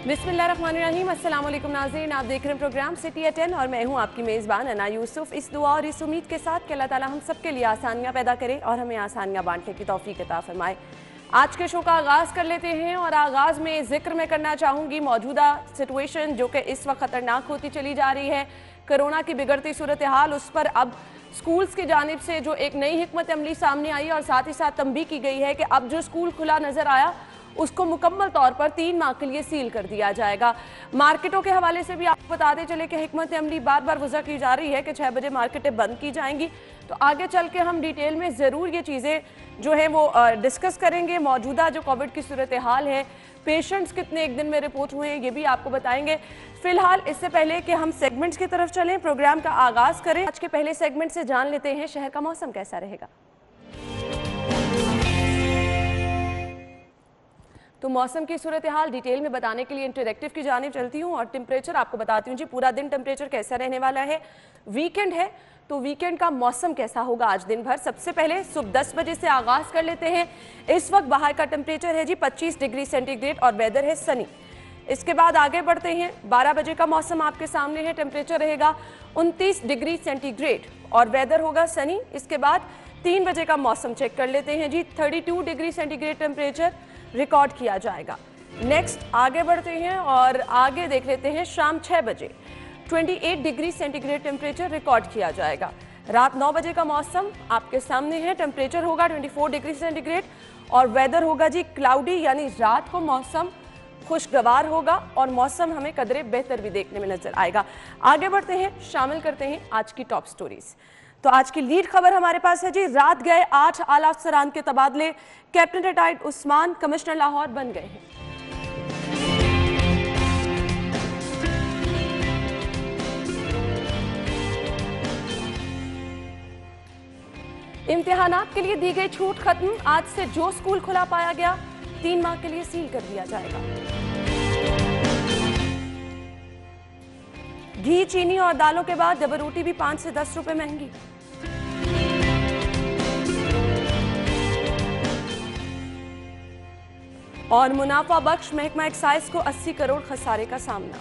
बिस्मिल्लाहिर्रहमानिर्रहीम, अस्सलाम वालेकुम नाज़रीन। आप देख रहे हैं प्रोग्राम सिटी एट 10 और मैं हूं आपकी मेज़बान अना यूसुफ। इस दुआ और इस उम्मीद के साथ कि अल्लाह ताला हम सब के लिए आसानियां पैदा करे और हमें आसानियां बांटने की तौफीक अता फरमाए। आज के शो का आगाज़ कर लेते हैं और आगाज़ में जिक्र मैं करना चाहूँगी मौजूदा सिचुएशन जो कि इस वक्त ख़तरनाक होती चली जा रही है। कोरोना की बिगड़ती सूरत हाल, उस पर अब स्कूल्स की जानिब से जो एक नई हिकमत अमली सामने आई और साथ ही साथ तंबीह की गई है कि अब जो स्कूल खुला नज़र आया उसको मुकम्मल तौर पर 3 माह के लिए सील कर दिया जाएगा। मार्केटों के हवाले से भी आपको बताते चले कि हिकमत अमली बार बार वज़ह की जा रही है कि 6 बजे मार्केटें बंद की जाएंगी। तो आगे चल के हम डिटेल में ज़रूर ये चीज़ें जो है वो डिस्कस करेंगे। मौजूदा जो कोविड की सूरत हाल है, पेशेंट्स कितने एक दिन में रिपोर्ट हुए हैं, ये भी आपको बताएंगे। फिलहाल इससे पहले कि हम सेगमेंट्स की तरफ चलें, प्रोग्राम का आगाज़ करें, आज के पहले सेगमेंट से जान लेते हैं शहर का मौसम कैसा रहेगा। तो मौसम की सूरत हाल डिटेल में बताने के लिए इंटरैक्टिव की जानिब चलती हूँ और टेम्परेचर आपको बताती हूँ जी। पूरा दिन टेम्परेचर कैसा रहने वाला है, वीकेंड है तो वीकेंड का मौसम कैसा होगा आज दिन भर। सबसे पहले सुबह 10 बजे से आगाज़ कर लेते हैं। इस वक्त बाहर का टेम्परेचर है जी 25 डिग्री सेंटीग्रेड और वेदर है सनी। इसके बाद आगे बढ़ते हैं, 12 बजे का मौसम आपके सामने है, टेम्परेचर रहेगा 29 डिग्री सेंटीग्रेड और वेदर होगा सनी। इसके बाद 3 बजे का मौसम चेक कर लेते हैं जी, 32 डिग्री सेंटीग्रेड टेम्परेचर रिकॉर्ड किया जाएगा। नेक्स्ट आगे बढ़ते हैं और आगे देख लेते हैं, शाम 6 बजे 28 डिग्री सेंटीग्रेड टेम्परेचर रिकॉर्ड किया जाएगा। रात 9 बजे का मौसम आपके सामने है, टेम्परेचर होगा 24 डिग्री सेंटीग्रेड और वेदर होगा जी क्लाउडी, यानी रात को मौसम खुशगवार होगा और मौसम हमें कदरे बेहतर भी देखने में नजर आएगा। आगे बढ़ते हैं, शामिल करते हैं आज की टॉप स्टोरीज। तो आज की लीड खबर हमारे पास है जी, रात गए 8 आला अफसरान के तबादले, captain retired Usman commissioner Lahore बन गए हैं। इम्तिहानात के लिए दी गई छूट खत्म, आज से जो स्कूल खुला पाया गया 3 माह के लिए सील कर दिया जाएगा। घी, चीनी और दालों के बाद डबल रोटी भी 5 से 10 रुपए महंगी। और मुनाफा बख्श महकमा एक्साइज को 80 करोड़ खसारे का सामना।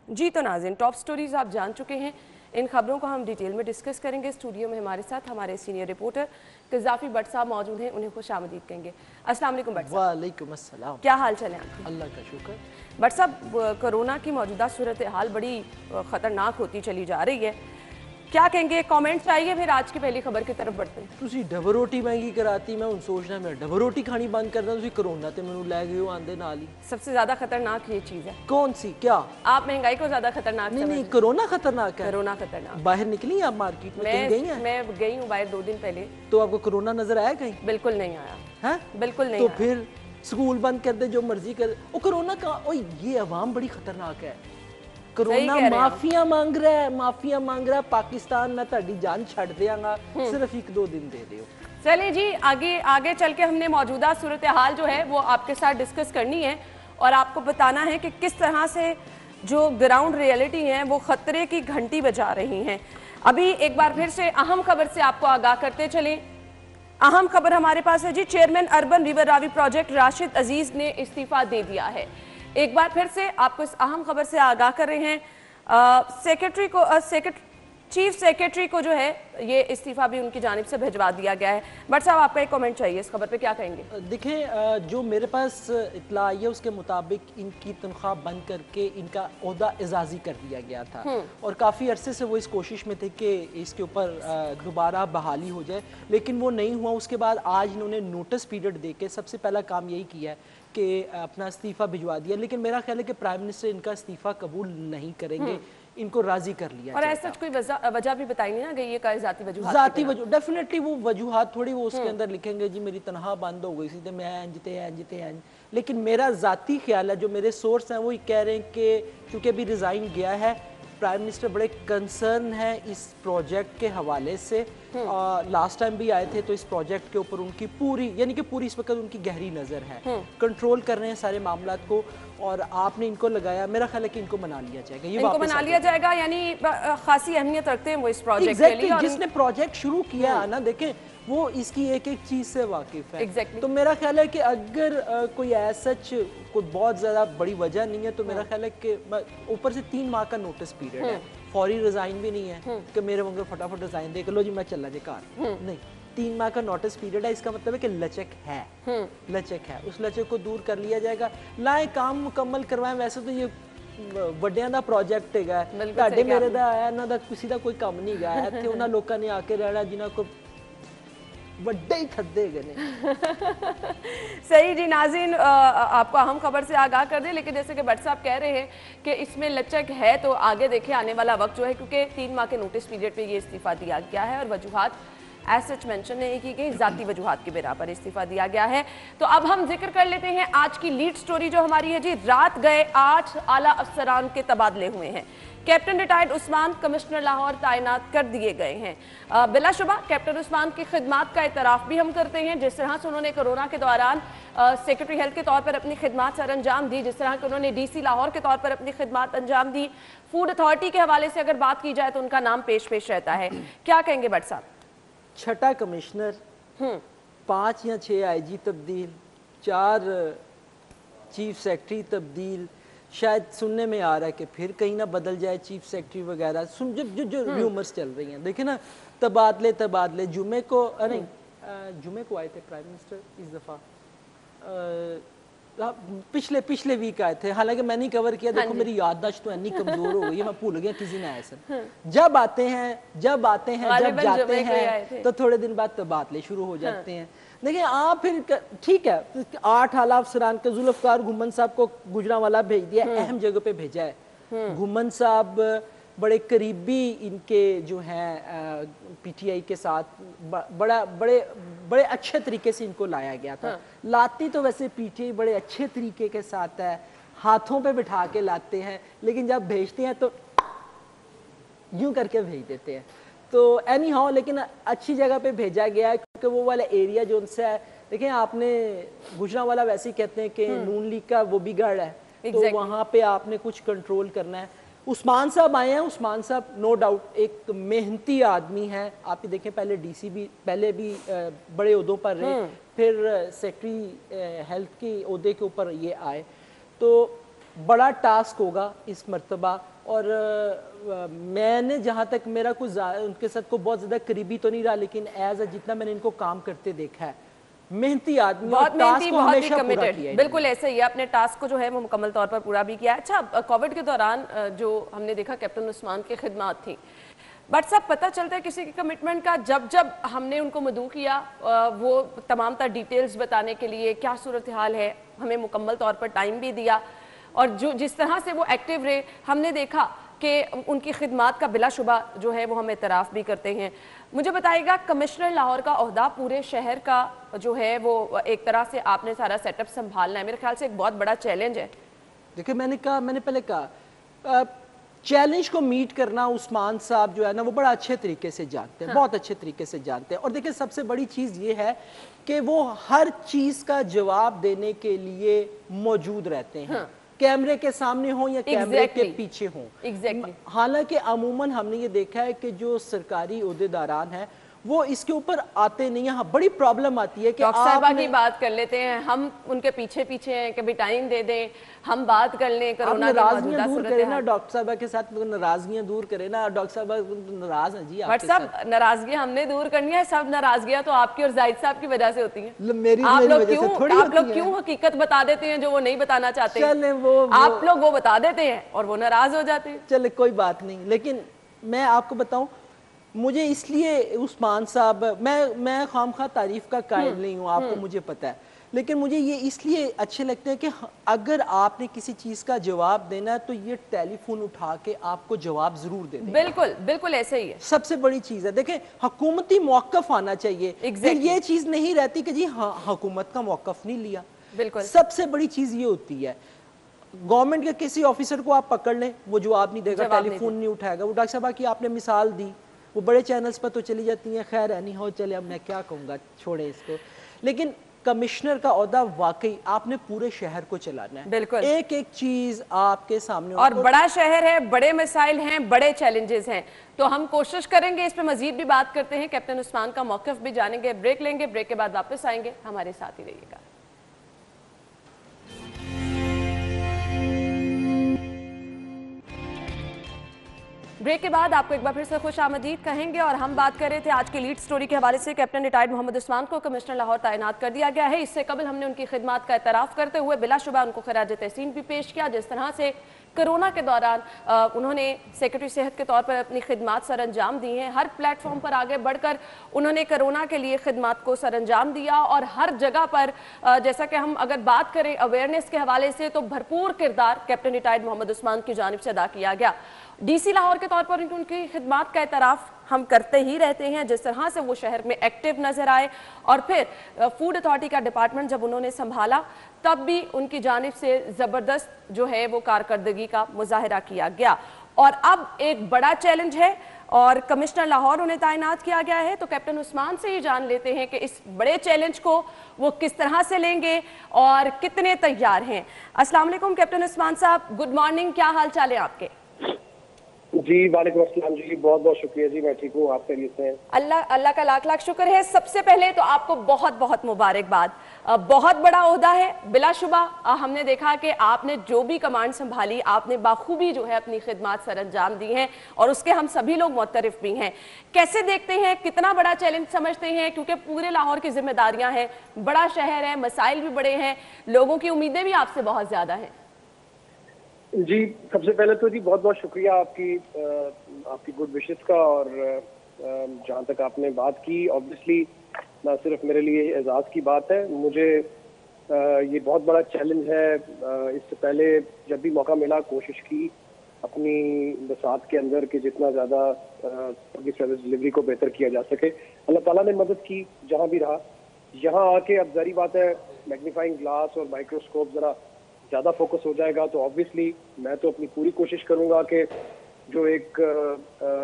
जी तो नाज़रीन, टॉप स्टोरीज आप जान चुके हैं, इन खबरों को हम डिटेल में डिस्कस करेंगे। स्टूडियो में हमारे साथ हमारे सीनियर रिपोर्टर कज़ाफ़ी भट्ट साहब मौजूद हैं, उन्हें खुशामदीद कहेंगे। अस्सलाम वालेकुम भट्ट साहब। वालेकुम अस्सलाम। क्या हाल चाल है आपके? अल्लाह का शुक्र। भट्ट साहब, कोरोना की मौजूदा सूरत हाल बड़ी ख़तरनाक होती चली जा रही है, क्या कहेंगे? कमेंट चाहिए, फिर आज की पहली खबर की तरफ बढ़ते हैं। तुसी डबल रोटी महंगी कराती, मैं उन सोचना मैं डबल रोटी खानी बंद करना, तुसी कोरोना ते मैनू लै गए हो आंदे नाल ही। सबसे ज्यादा खतरनाक ये चीज है। कौन सी? क्या आप महंगाई को ज्यादा खतरनाक? नहीं, कोरोना खतरनाक है। कोरोना खतरनाक। बाहर निकली आप मार्केट में? कहीं गई हैं? मैं गई हूँ बाहर 2 दिन पहले। तो आपको कोरोना नजर आया कहीं? बिल्कुल नहीं आया है, बिल्कुल नहीं। तो फिर स्कूल बंद कर दे, जो मर्जी कर दे। कोरोना का ये अवाम बड़ी खतरनाक है। कोरोना माफिया मांग रहा है, माफिया मांग रहा है। पाकिस्तान मैं ताड़ी जान छड़ देंगा, सिर्फ 1-2 दिन दे दो। चलिए जी, आगे चल के हमने मौजूदा सूरत हाल जो है वो आपके साथ डिस्कस करनी है और आपको बताना है कि किस तरह से जो ग्राउंड रियलिटी है वो खतरे की घंटी बजा रही हैं। अभी एक बार फिर से अहम खबर से आपको आगाह करते चलें। अहम खबर हमारे पास है जी, chairman urban river Ravi project Rashid Aziz ने इस्तीफा दे दिया है। एक बार फिर से आपको इस अहम खबर से आगाह कर रहे हैं। चीफ सेक्रेटरी को जो है ये इस्तीफा भी उनकी जानिब से भिजवा दिया गया है। बट साहब, आपका एक कमेंट चाहिए इस खबर पे, क्या कहेंगे? देखें, जो मेरे पास इत्तला आई है उसके मुताबिक इनकी तनख्वाह बंद करके इनका ओहदा एजाजी कर दिया गया था और काफ़ी अरसे से वो इस कोशिश में थे कि इसके ऊपर दोबारा बहाली हो जाए, लेकिन वो नहीं हुआ। उसके बाद आज इन्होंने नोटिस पीरियड दे के सबसे पहला काम यही किया है कि अपना इस्तीफ़ा भिजवा दिया। लेकिन मेरा ख्याल है कि प्राइम मिनिस्टर इनका इस्तीफ़ा कबूल नहीं करेंगे, इनको राजी कर लिया। और ऐसा कोई वजह भी बताई नहीं ना गई, ये जाती वजह? जाती वजह डेफिनेटली वो वजूहात थोड़ी वो उसके अंदर लिखेंगे जी मेरी तनख्वाह बंद हो गई थी तो मैं इंजते। लेकिन मेरा जाती ख्याल है, जो मेरे सोर्स हैं वो कह रहे हैं कि चूँकि अभी रिज़ाइन गया है, प्राइम मिनिस्टर बड़े कंसर्न है इस प्रोजेक्ट के हवाले से। लास्ट टाइम भी आए थे तो इस प्रोजेक्ट के ऊपर उनकी पूरी इस वक्त उनकी गहरी नज़र है, कंट्रोल कर रहे हैं सारे मामलात को और आपने इनको लगाया। मेरा ख्याल है कि इनको मना लिया जाएगा, ये इनको मना लिया जाएगा, यानी खासी अहमियत रखते हैं वो इस प्रोजेक्ट के लिए। जिसने प्रोजेक्ट शुरू किया है ना, देखें वो इसकी एक एक चीज़ से वाकिफ़ है। Exactly. तो मेरा ख्याल है कि अगर कोई ऐसा कोई बहुत ज़्यादा बड़ी वजह नहीं है तो मेरा ख्याल है कि ऊपर से 3 माह का नोटिस पीरियड है, फौरी रिज़ाइन भी नहीं है कि मेरे वंगे फटाफट रिज़ाइन दे के लो जी मैं चला जे कार, नहीं, 3 माह का नोटिस पीरियड है। इसका मतलब है कि लचक है, लचक है, उस लचक को दूर कर लिया जाएगा। लाए काम मुकम्मल करवाएं। वैसे तो ये ਵੱਡਿਆਂ ਦਾ ਪ੍ਰੋਜੈਕਟ ਹੈਗਾ, ਤੁਹਾਡੇ ਮੇਰੇ ਦਾ ਆਇਆ, ਇਹਨਾਂ ਦਾ ਕਿਸੇ ਦਾ ਕੋਈ ਕੰਮ ਨਹੀਂ ਗਾ, ਇੱਥੇ ਉਹਨਾਂ ਲੋਕਾਂ ਨੇ ਆ ਕੇ ਰਹਿਣਾ ਜਿਨ੍ਹਾਂ ਕੋ ਵੱਡੇ ਹੀ ਥੱਦੇ ਹੈਗੇ ਨੇ। सही जी नाज़रीन, आपको अहम खबर से आगाह कर दें, लेकिन जैसे कि भट्ट साहब कह रहे हैं कि इसमें लचक है तो आगे देखें आने वाला वक्त जो है, क्योंकि 3 माह के नोटिस पीरियड पे ये इस्तीफा दिया गया है और वजूहात एज सच मेंशन नहीं की गई, जाती वजूहात की बिना पर इस्तीफा दिया गया है। तो अब हम जिक्र कर लेते हैं आज की लीड स्टोरी जो हमारी है जी। रात गए 8 आला अफसरान के तबादले हुए हैं। Captain retired Usman commissioner Lahore तैनात कर दिए गए हैं। बिलाशुबा कैप्टन उस्मान की खिदमात का एतराफ़ भी हम करते हैं। जिस तरह से उन्होंने कोरोना के दौरान सेक्रेटरी हेल्थ के तौर पर अपनी खिदमात सर अंजाम दी, जिस तरह के उन्होंने DC लाहौर के तौर पर अपनी खिदमात अंजाम दी, फूड अथॉरिटी के हवाले से अगर बात की जाए तो उनका नाम पेश रहता है। क्या कहेंगे भट्ट साहब? 6 कमिश्नर, 5 या 6 IG तब्दील, 4 चीफ सेक्रेटरी तब्दील, शायद सुनने में आ रहा है कि फिर कहीं ना बदल जाए चीफ सेक्रेटरी वगैरह। सुन जो रूमर्स चल रही हैं, देखिए ना, तबादले जुमे को नहीं, जुमे को आए थे प्राइम मिनिस्टर इस दफ़ा, पिछले वीक आए थे, हालांकि मैंने कवर किया। देखो मेरी याददाश्त तो इतनी कमजोर हो गई है, मैं भूल गया किसी ने आया सर। जब आते हैं जब जाते हैं तो थोड़े दिन बाद तबादले शुरू हो जाते हैं। देखिए आप फिर ठीक है, 8 आला अफसरान के जुल्फकार घुमन साहब को गुजरांवाला भेज दिया, अहम जगह पे भेजा है। घुमन साहब बड़े करीबी इनके जो हैं PTI के साथ बड़े अच्छे तरीके से इनको लाया गया था। लाती तो वैसे PTI बड़े अच्छे तरीके के साथ है, हाथों पे बिठा के लाते हैं, लेकिन जब भेजते हैं तो यूं करके भेज देते हैं। तो एनी हाउ, लेकिन अच्छी जगह पे भेजा गया है क्योंकि वो वाला एरिया जो उनसे है, देखिए आपने गुजरांवाला वैसे ही कहते हैं कि नून लीग का वो भी गढ़ है, तो वहाँ पे आपने कुछ कंट्रोल करना है। उस्मान साहब आए हैं, उस्मान साहब नो डाउट एक मेहनती आदमी है। आप ये देखें, पहले DC भी, पहले भी बड़े ओहदों पर रहे, फिर सेक्रेटरी हेल्थ के ओहदे के ऊपर ये आए, तो बड़ा टास्क होगा इस मर्तबा। और मैंने जहाँ तक मेरा कुछ उनके साथ को बहुत ज़्यादा करीबी तो नहीं रहा, लेकिन एज जितना मैंने इनको काम करते देखा है, मेहनती आदमी, बहुत मेहनती, बहुत ही हमेशा कमिटेड। बिल्कुल ऐसे ही अपने टास्क को जो है वो मुकम्मल तौर पर पूरा भी किया। अच्छा, कोविड के दौरान जो हमने देखा कैप्टन उस्मान की खिदमत थी, बट सब पता चलता है किसी की कमिटमेंट का, जब हमने उनको मदऊ किया वो तमाम तर डिटेल्स बताने के लिए क्या सूरत हाल है, हमें मुकम्मल तौर पर टाइम भी दिया, और जो जिस तरह से वो एक्टिव रहे, हमने देखा कि उनकी खिदमात का बिलाशुबा जो है वो हम एतराफ़ भी करते हैं। मुझे बताइएगा, कमिश्नर लाहौर का ओहदा पूरे शहर का जो है वो एक तरह से आपने सारा सेटअप संभालना है, मेरे ख्याल से एक बहुत बड़ा चैलेंज है। देखिए मैंने पहले कहा, चैलेंज को मीट करना उस्मान साहब जो है ना वो बड़ा अच्छे तरीके से जानते हैं, बहुत अच्छे तरीके से जानते हैं। और देखिए सबसे बड़ी चीज़ ये है कि वो हर चीज़ का जवाब देने के लिए मौजूद रहते हैं, कैमरे के सामने हो या कैमरे के पीछे हो। हालांकि अमूमन हमने ये देखा है कि जो सरकारी ओहदेदारान है वो इसके ऊपर आते नहीं है। हाँ, बड़ी प्रॉब्लम आती है कि डॉक्टर साहबा की बात कर लेते हैं, हम उनके पीछे हैं कि भी टाइम दे दें, हम बात कर लें, कोरोना की मौजूदा दूर करें ना डॉक्टर साहबा के साथ, नाराजगियां दूर करें ना। डॉक्टर साहबा नाराज हैं जी आपके साथ। सब नाराजगियां हमने दूर करनी है, सब नाराजगियां तो आपकी और जाहिद साहब की वजह से होती हैं। मेरी आप लोग क्यों हकीकत बता देते हैं जो वो नहीं बताना चाहते? आप लोग वो बता देते हैं और वो नाराज हो जाते हैं। चले कोई बात नहीं, लेकिन मैं आपको बताऊं, मुझे इसलिए उस्मान साहब, मैं खामखा तारीफ का कायल नहीं हूँ, आपको मुझे पता है, लेकिन मुझे ये इसलिए अच्छे लगते हैं कि अगर आपने किसी चीज का जवाब देना है तो ये टेलीफोन उठा के आपको जवाब जरूर दे दें। बिल्कुल बिल्कुल ऐसे ही है, सबसे बड़ी चीज है। देखें, हुकूमती मौकफ आना चाहिए। फिर ये चीज नहीं रहती कि जी हाँ हुकूमत का मौकफ नहीं लिया। बिल्कुल सबसे बड़ी चीज ये होती है, गवर्नमेंट के किसी ऑफिसर को आप पकड़ लें, वो जवाब नहीं देगा, टेलीफोन नहीं उठाएगा। वो डॉक्टर साहब की आपने मिसाल दी, वो बड़े चैनल्स पर तो चली जाती हैं, खैर नहीं हो, चले अब मैं क्या कहूँगा, छोड़े इसको। लेकिन कमिश्नर का ओहदा वाकई आपने पूरे शहर को चलाना है, बिल्कुल एक एक चीज आपके सामने और बड़ा शहर है, बड़े मसाइल हैं, बड़े चैलेंजेस हैं, तो हम कोशिश करेंगे इस पे मजीद भी बात करते हैं। कैप्टन उस्मान का मौक़िफ़ भी जानेंगे, ब्रेक लेंगे, ब्रेक के बाद वापस आएंगे, हमारे साथ ही रहिएगा। ब्रेक के बाद आपको एक बार फिर से खुश आमदीद कहेंगे और हम बात कर रहे थे आज की लीड स्टोरी के हवाले से। कैप्टन रिटायर्ड मोहम्मद उस्मान को कमिश्नर लाहौर तैनात कर दिया गया है। इससे कबल हमने उनकी खिदमात का एतराफ़ करते हुए बिलाशुबा उनको खराज तहसीन भी पेश किया। जिस तरह से कोरोना के दौरान उन्होंने सेक्रेटरी सेहत के तौर पर अपनी खिदमात सर अंजाम दी हैं, हर प्लेटफॉर्म पर आगे बढ़कर उन्होंने कोरोना के लिए खिदमात को सर अंजाम दिया और हर जगह पर जैसा कि हम अगर बात करें अवेयरनेस के हवाले से तो भरपूर किरदार कैप्टन रिटायर्ड मोहम्मद उस्मान की जानिब से अदा किया गया। डीसी लाहौर के तौर पर उनकी खिदमात का एतराफ़ हम करते ही रहते हैं, जिस तरह से वो शहर में एक्टिव नजर आए और फिर फूड अथॉरिटी का डिपार्टमेंट जब उन्होंने संभाला तब भी उनकी जानिब से ज़बरदस्त जो है वो कारकर्दगी का मुजाहरा किया गया। और अब एक बड़ा चैलेंज है और कमिश्नर लाहौर उन्हें तैनात किया गया है, तो कैप्टन उस्मान से ही जान लेते हैं कि इस बड़े चैलेंज को वो किस तरह से लेंगे और कितने तैयार हैं। अस्सलाम वालेकुम कैप्टन उस्मान साहब, गुड मॉर्निंग, क्या हाल चाल है आपके? जी वालेकुम अस्सलाम जी, बहुत बहुत शुक्रिया जी, मैं ठीक हूँ, आप खैरियत से हैं? अल्लाह का लाख लाख शुक्र है। सबसे पहले तो आपको बहुत बहुत मुबारकबाद, बहुत बड़ा ओहदा है बिलाशुबा। हमने देखा कि आपने जो भी कमांड संभाली आपने बाखूबी जो है अपनी खिदमात सर अंजाम दी हैं और उसके हम सभी लोग मुतरफ भी हैं। कैसे देखते हैं, कितना बड़ा चैलेंज समझते हैं, क्योंकि पूरे लाहौर की जिम्मेदारियां हैं, बड़ा शहर है, मसाइल भी बड़े हैं, लोगों की उम्मीदें भी आपसे बहुत ज्यादा हैं। जी सबसे पहले तो जी बहुत बहुत शुक्रिया आपकी गुड विशेस का। और जहाँ तक आपने बात की, ऑब्वियसली ना सिर्फ मेरे लिए एजाज की बात है, मुझे ये बहुत बड़ा चैलेंज है। इससे पहले जब भी मौका मिला कोशिश की अपनी बसात के अंदर कि जितना ज़्यादा पब्लिक सर्विस डिलीवरी को बेहतर किया जा सके। अल्लाह ताला ने मदद की जहाँ भी रहा। यहाँ आके अब जारी बात है मैग्नीफाइंग ग्लास और माइक्रोस्कोप ज़रा ज़्यादा फोकस हो जाएगा, तो ऑब्वियसली मैं तो अपनी पूरी कोशिश करूँगा कि जो एक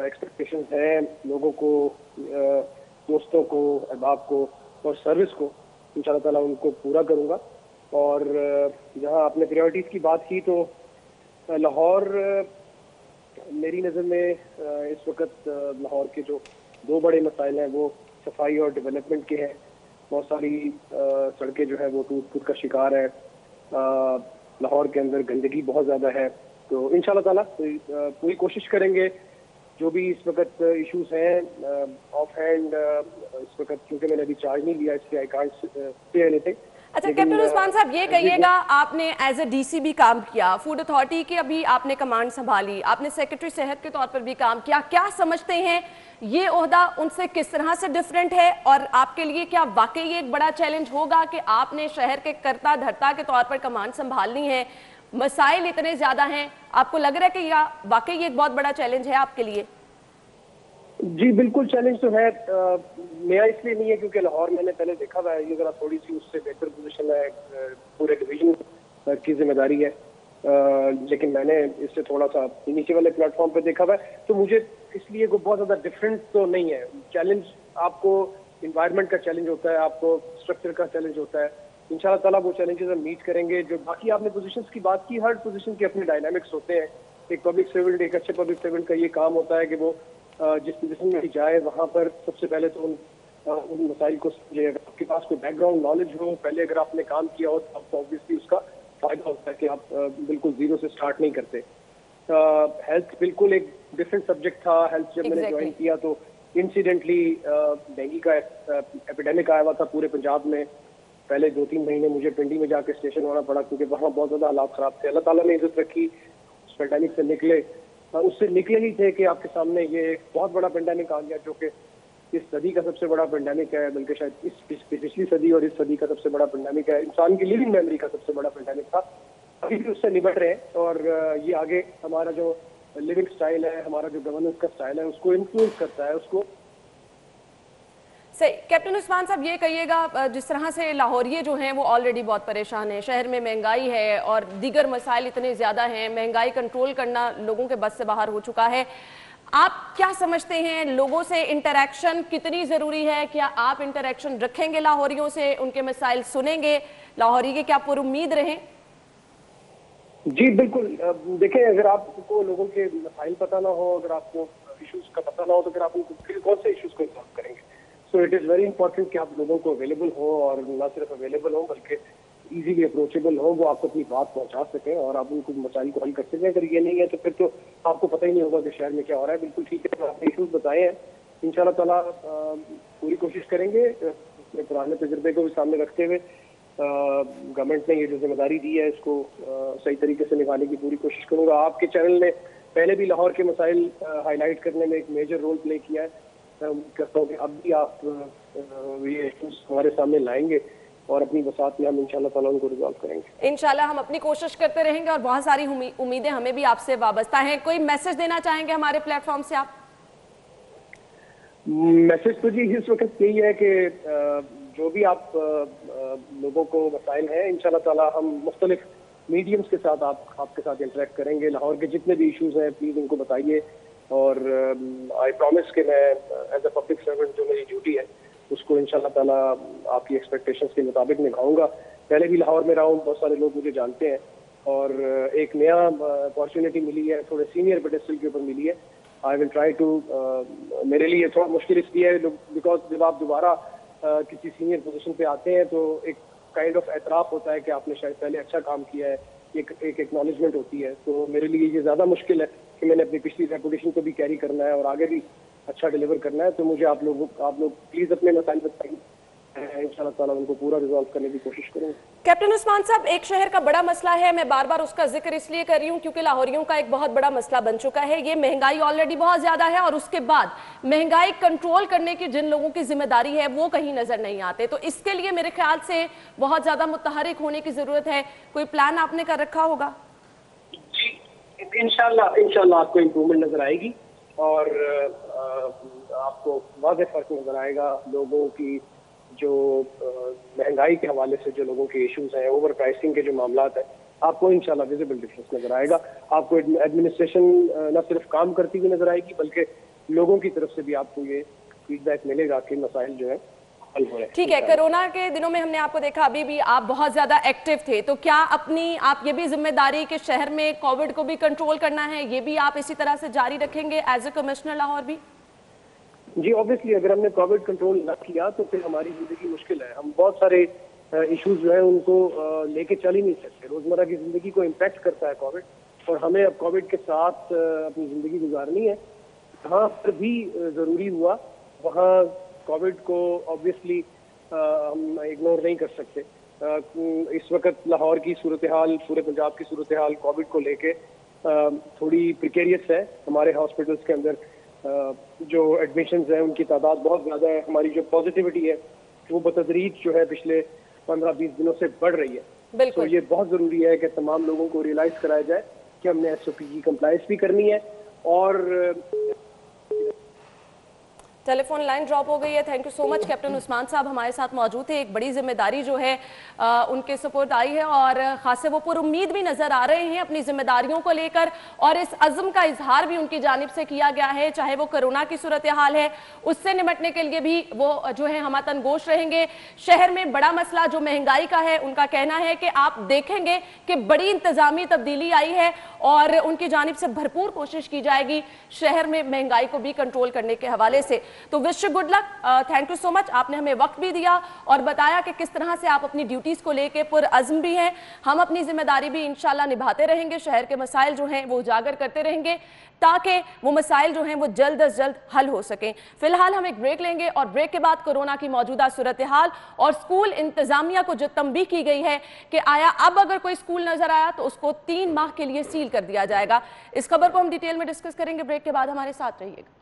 एक्सपेक्टेशंस हैं लोगों को, दोस्तों को, अहबाब को और सर्विस को, इंशाल्लाह ताला उनको पूरा करूँगा। और जहाँ आपने प्रायोरिटीज़ की बात की तो लाहौर मेरी नज़र में इस वक्त लाहौर के जो दो बड़े मसाइल हैं वो सफाई और डेवलपमेंट के हैं। बहुत सारी सड़कें जो है वो टूट फूट का शिकार है, लाहौर के अंदर गंदगी बहुत ज़्यादा है। तो इंशाल्लाह ताला पूरी कोशिश करेंगे जो भी इस वक्त इश्यूज हैं ऑफ हैंड, इस वक्त क्योंकि मैंने अभी चार्ज नहीं लिया इसलिए आई कांट से एनीथिंग। अच्छा कैप्टन उस्मान साहब, ये कहिएगा आपने एज ए डीसी भी काम किया, फूड अथॉरिटी की अभी आपने कमांड संभाली, आपने सेक्रेटरी सेहत के तौर पर भी काम किया, क्या समझते हैं ये ओहदा उनसे किस तरह से डिफरेंट है और आपके लिए क्या वाकई एक बड़ा चैलेंज होगा कि आपने शहर के कर्ता धर्ता के तौर पर कमांड संभालनी है, मसाइल इतने ज्यादा हैं, आपको लग रहा है कि यह वाकई एक बहुत बड़ा चैलेंज है आपके लिए? जी बिल्कुल चैलेंज तो है। नया इसलिए नहीं है क्योंकि लाहौर मैंने पहले देखा हुआ है, ये जरा थोड़ी सी उससे बेहतर पोजीशन है, पूरे डिवीजन की जिम्मेदारी है, लेकिन मैंने इससे थोड़ा सा नीचे वाले प्लेटफॉर्म पे देखा हुआ है, तो मुझे इसलिए कोई बहुत ज्यादा डिफरेंट तो नहीं है। चैलेंज आपको इन्वायरमेंट का चैलेंज होता है, आपको स्ट्रक्चर का चैलेंज होता है। इंशाल्लाह ताला वो चैलेंजेस हम मीट करेंगे। जो बाकी आपने पोजीशंस की बात की, हर पोजीशन के अपने डायनामिक्स होते हैं। एक पब्लिक सर्वेंट, एक अच्छे पब्लिक सर्वेंट का ये काम होता है कि वो जिस पोजीशन में जाए वहाँ पर सबसे पहले तो उन मसाइल को समझे। अगर आपके पास कोई बैकग्राउंड नॉलेज हो, पहले अगर आपने काम किया हो तो आपको ऑब्वियसली उसका फायदा होता है कि आप बिल्कुल जीरो से स्टार्ट नहीं करते। हेल्थ बिल्कुल एक डिफरेंट सब्जेक्ट था। हेल्थ जब मैंने ज्वाइन किया तो इंसिडेंटली डेंगू का एपिडेमिक आया हुआ था पूरे पंजाब में। पहले 2-3 महीने मुझे पिंडी में जाकर स्टेशन होना पड़ा क्योंकि वहाँ बहुत ज़्यादा हालात ख़राब थे। अल्लाह ताला ने इज्जत रखी, उस पेंडेमिक से निकले। उससे निकले ही थे कि आपके सामने ये एक बहुत बड़ा पेंडेमिक आ गया जो कि इस सदी का सबसे बड़ा पेंडेमिक है, बल्कि शायद इस पिछली सदी और इस सदी का सबसे बड़ा पेंडेमिक है। इंसान की लिविंग मेमोरी का सबसे बड़ा पेंडेमिक था। अभी भी उससे निपट रहे हैं और ये आगे हमारा जो लिविंग स्टाइल है, हमारा जो गवर्नेंस का स्टाइल है उसको इन्फ्लुएंस करता है। उसको सही। कैप्टन उस्मान साहब ये कहिएगा, जिस तरह से लाहौरिये जो हैं वो ऑलरेडी बहुत परेशान हैं, शहर में महंगाई है और दीगर मसाइल इतने ज़्यादा हैं, महंगाई कंट्रोल करना लोगों के बस से बाहर हो चुका है, आप क्या समझते हैं, लोगों से इंटरेक्शन कितनी जरूरी है? क्या आप इंटरेक्शन रखेंगे लाहौरियों से, उनके मसाइल सुनेंगे, लाहौरी के क्या पुरुम्मीद रहें? जी बिल्कुल। देखें, अगर आपको लोगों के मसाइल पता ना हो, अगर आपको इश्यूज का पता ना हो, तो फिर आप उनको फिर कौन से इश्यूज को सॉल्व करेंगे? So it is very important कि आप लोगों को अवेलेबल हो, और ना सिर्फ अवेलेबल हो बल्कि इजीली अप्रोचेबल हो, वो आपको अपनी बात पहुंचा सकें और आप उनको मसाइल को हल कर सकें। अगर ये नहीं है तो फिर तो आपको पता ही नहीं होगा कि शहर में क्या हो रहा है। बिल्कुल ठीक है, आपने इशूज बताए हैं, इंशाल्लाह ताला पूरी कोशिश करेंगे अपने पुराने तजुर्बे को भी सामने रखते हुए। गवर्नमेंट ने ये जो जिम्मेदारी दी है इसको सही तरीके से निभाने की पूरी कोशिश करूंगा। आपके चैनल ने पहले भी लाहौर के मसाइल हाईलाइट करने में एक मेजर रोल प्ले किया है। मैं उम्मीद करता हूँ कि अब भी आप ये इश्यूज हमारे सामने लाएंगे और अपनी वसात में हम इंशाल्लाह ताला उनको रिजॉल्व करेंगे। इंशाल्लाह हम अपनी कोशिश करते रहेंगे और बहुत सारी उम्मीदें हमें भी आपसे वाबस्ता हैं। कोई मैसेज देना चाहेंगे हमारे प्लेटफॉर्म से आप? मैसेज तो जी इस वक्त यही है कि जो भी आप लोगों को मसाइल हैं, इंशाल्लाह ताला हम मुख्तलिफ मीडियम्स के साथ आपके साथ इंटरेक्ट करेंगे। लाहौर के जितने भी इश्यूज हैं प्लीज उनको बताइए, और आई प्रॉमिस कि मैं एज अ पब्लिक सर्वेंट जो मेरी ड्यूटी है उसको इंशाल्लाह ताला आपकी एक्सपेक्टेशंस के मुताबिक निभाऊंगा। पहले भी लाहौर में रहा हूँ, बहुत सारे लोग मुझे जानते हैं, और एक नया अपॉर्चुनिटी मिली है, थोड़े सीनियर पेडेस्टल के ऊपर मिली है। आई विल ट्राई टू, मेरे लिए थोड़ा मुश्किल इसलिए है बिकॉज जब आप दोबारा किसी सीनियर पोजीशन पे आते हैं तो एक काइंड ऑफ एतराफ होता है कि आपने शायद पहले अच्छा काम किया है, एक एक्नॉलेजमेंट होती है। तो मेरे लिए ये ज्यादा मुश्किल है कि मैंने अपनी पिछली रेपुटेशन को भी कैरी करना है और आगे भी अच्छा डिलीवर करना है। तो मुझे आप लोग प्लीज अपने मसाइल बताइए, इंशाल्लाह ताला उनको पूरा रिजॉल्व करने की कोशिश करूंगा। कैप्टन उस्मान साहब, एक शहर का बड़ा मसला है, मैं बार बार उसका जिक्र इसलिए कर रही हूँ क्योंकि लाहौरियों का एक बहुत बड़ा मसला बन चुका है। ये महंगाई ऑलरेडी बहुत ज्यादा है और उसके बाद महंगाई कंट्रोल करने की जिन लोगों की जिम्मेदारी है वो कहीं नजर नहीं आते। तो इसके लिए मेरे ख्याल से बहुत ज्यादा मुतहरिक होने की जरूरत है। कोई प्लान आपने कर रखा होगा? जी इंशाल्लाह आपको इम्प्रूवमेंट नजर आएगी और आपको वाज़ेह फर्क नजर आएगा। लोगों की जो महंगाई के हवाले से जो लोगों के इश्यूज हैं, ओवर प्राइसिंग के जो मामलात हैं, आपको इंशाल्लाह विजिबल डिफरेंस नजर आएगा। आपको एडमिनिस्ट्रेशन न सिर्फ काम करती हुई नजर आएगी बल्कि लोगों की तरफ से भी आपको ये फीडबैक मिलेगा कि मसाइल जो है हल हो रहे हैं। ठीक है, कोरोना के दिनों में हमने आपको देखा, अभी भी आप बहुत ज्यादा एक्टिव थे, तो क्या आप ये भी जिम्मेदारी कि शहर में कोविड को भी कंट्रोल करना है, ये भी आप इसी तरह से जारी रखेंगे एज ए कमिश्नर लाहौर भी? जी ऑब्वियसली अगर हमने कोविड कंट्रोल ना किया तो फिर हमारी जिंदगी मुश्किल है। हम बहुत सारे इश्यूज जो है उनको लेके चल ही नहीं सकते। रोजमर्रा की जिंदगी को इम्पैक्ट करता है कोविड, और हमें अब कोविड के साथ अपनी जिंदगी गुजारनी है। जहाँ पर भी जरूरी हुआ वहाँ कोविड को ऑब्वियसली हम इग्नोर नहीं कर सकते। इस वक्त लाहौर की सूरत हाल, पूरे पंजाब की सूरत हाल कोविड को लेके थोड़ी प्रिकेरियस है। हमारे हॉस्पिटल्स के अंदर जो एडमिशंस हैं उनकी तादाद बहुत ज़्यादा है। हमारी जो पॉजिटिविटी है वो बतदरीज जो है पिछले 15-20 दिनों से बढ़ रही है। तो ये बहुत ज़रूरी है कि तमाम लोगों को रियलाइज़ कराया जाए कि हमने SOP की कंप्लायंस भी करनी है। और टेलीफोन लाइन ड्रॉप हो गई है। Thank you so much. Captain Usman साहब हमारे साथ मौजूद थे। एक बड़ी जिम्मेदारी जो है उनके सपोर्ट आई है और खासे वो पुर उम्मीद भी नजर आ रहे हैं अपनी जिम्मेदारियों को लेकर, और इस अज़्म का इजहार भी उनकी जानिब से किया गया है। चाहे वो कोरोना की सूरत हाल है उससे निपटने के लिए भी वो जो है हम तनगोश रहेंगे। शहर में बड़ा मसला जो महंगाई का है, उनका कहना है कि आप देखेंगे कि बड़ी इंतजामी तब्दीली आई है और उनकी जानिब से भरपूर कोशिश की जाएगी शहर में महंगाई को भी कंट्रोल करने के हवाले से। तो wish you good luck. Thank you so much. आपने हमें वक्त भी दिया और बताया कि किस तरह से आप अपनी ड्यूटीज को लेके पुरअज़्म भी हैं। हम अपनी जिम्मेदारी भी इंशाल्लाह निभाते रहेंगे, शहर के मसाइल जो हैं वो उजागर करते रहेंगे ताकि वो मसाइल जो हैं वो जल्द अज जल्द हल हो सकें। फिलहाल हम एक ब्रेक लेंगे और ब्रेक के बाद कोरोना की मौजूदा सूरत हाल और स्कूल इंतजामिया को जो तंबीह की गई है कि आया अब अगर कोई स्कूल नजर आया तो उसको 3 माह के लिए सील कर दिया जाएगा, इस खबर को हम डिटेल में डिस्कस करेंगे। ब्रेक के बाद हमारे साथ रहिएगा।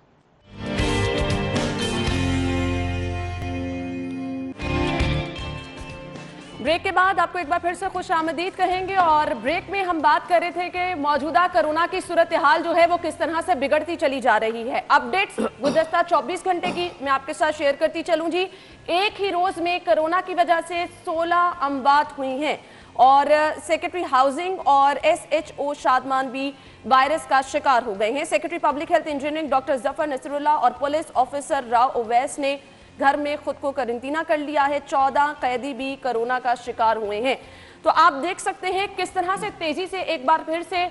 ब्रेक के बाद आपको एक बार फिर से खुश आमदीद कहेंगे। और ब्रेक में हम बात कर रहे थे कि मौजूदा कोरोना की सूरत हाल जो है वो किस तरह से बिगड़ती चली जा रही है। अपडेट्स गुज़श्ता 24 घंटे की मैं आपके साथ शेयर करती चलूं जी। एक ही रोज में कोरोना की वजह से 16 अमवात हुई हैं और सेक्रेटरी हाउसिंग और SHO शादमान भी वायरस का शिकार हो गए हैं। Secretary public health engineering doctor Zafar Nasrullah और पुलिस ऑफिसर राव ओवैस ने घर में खुद को क्वारंटीना कर लिया है। 14 कैदी भी कोरोना का शिकार हुए हैं। तो आप देख सकते हैं किस तरह से तेजी से एक बार फिर से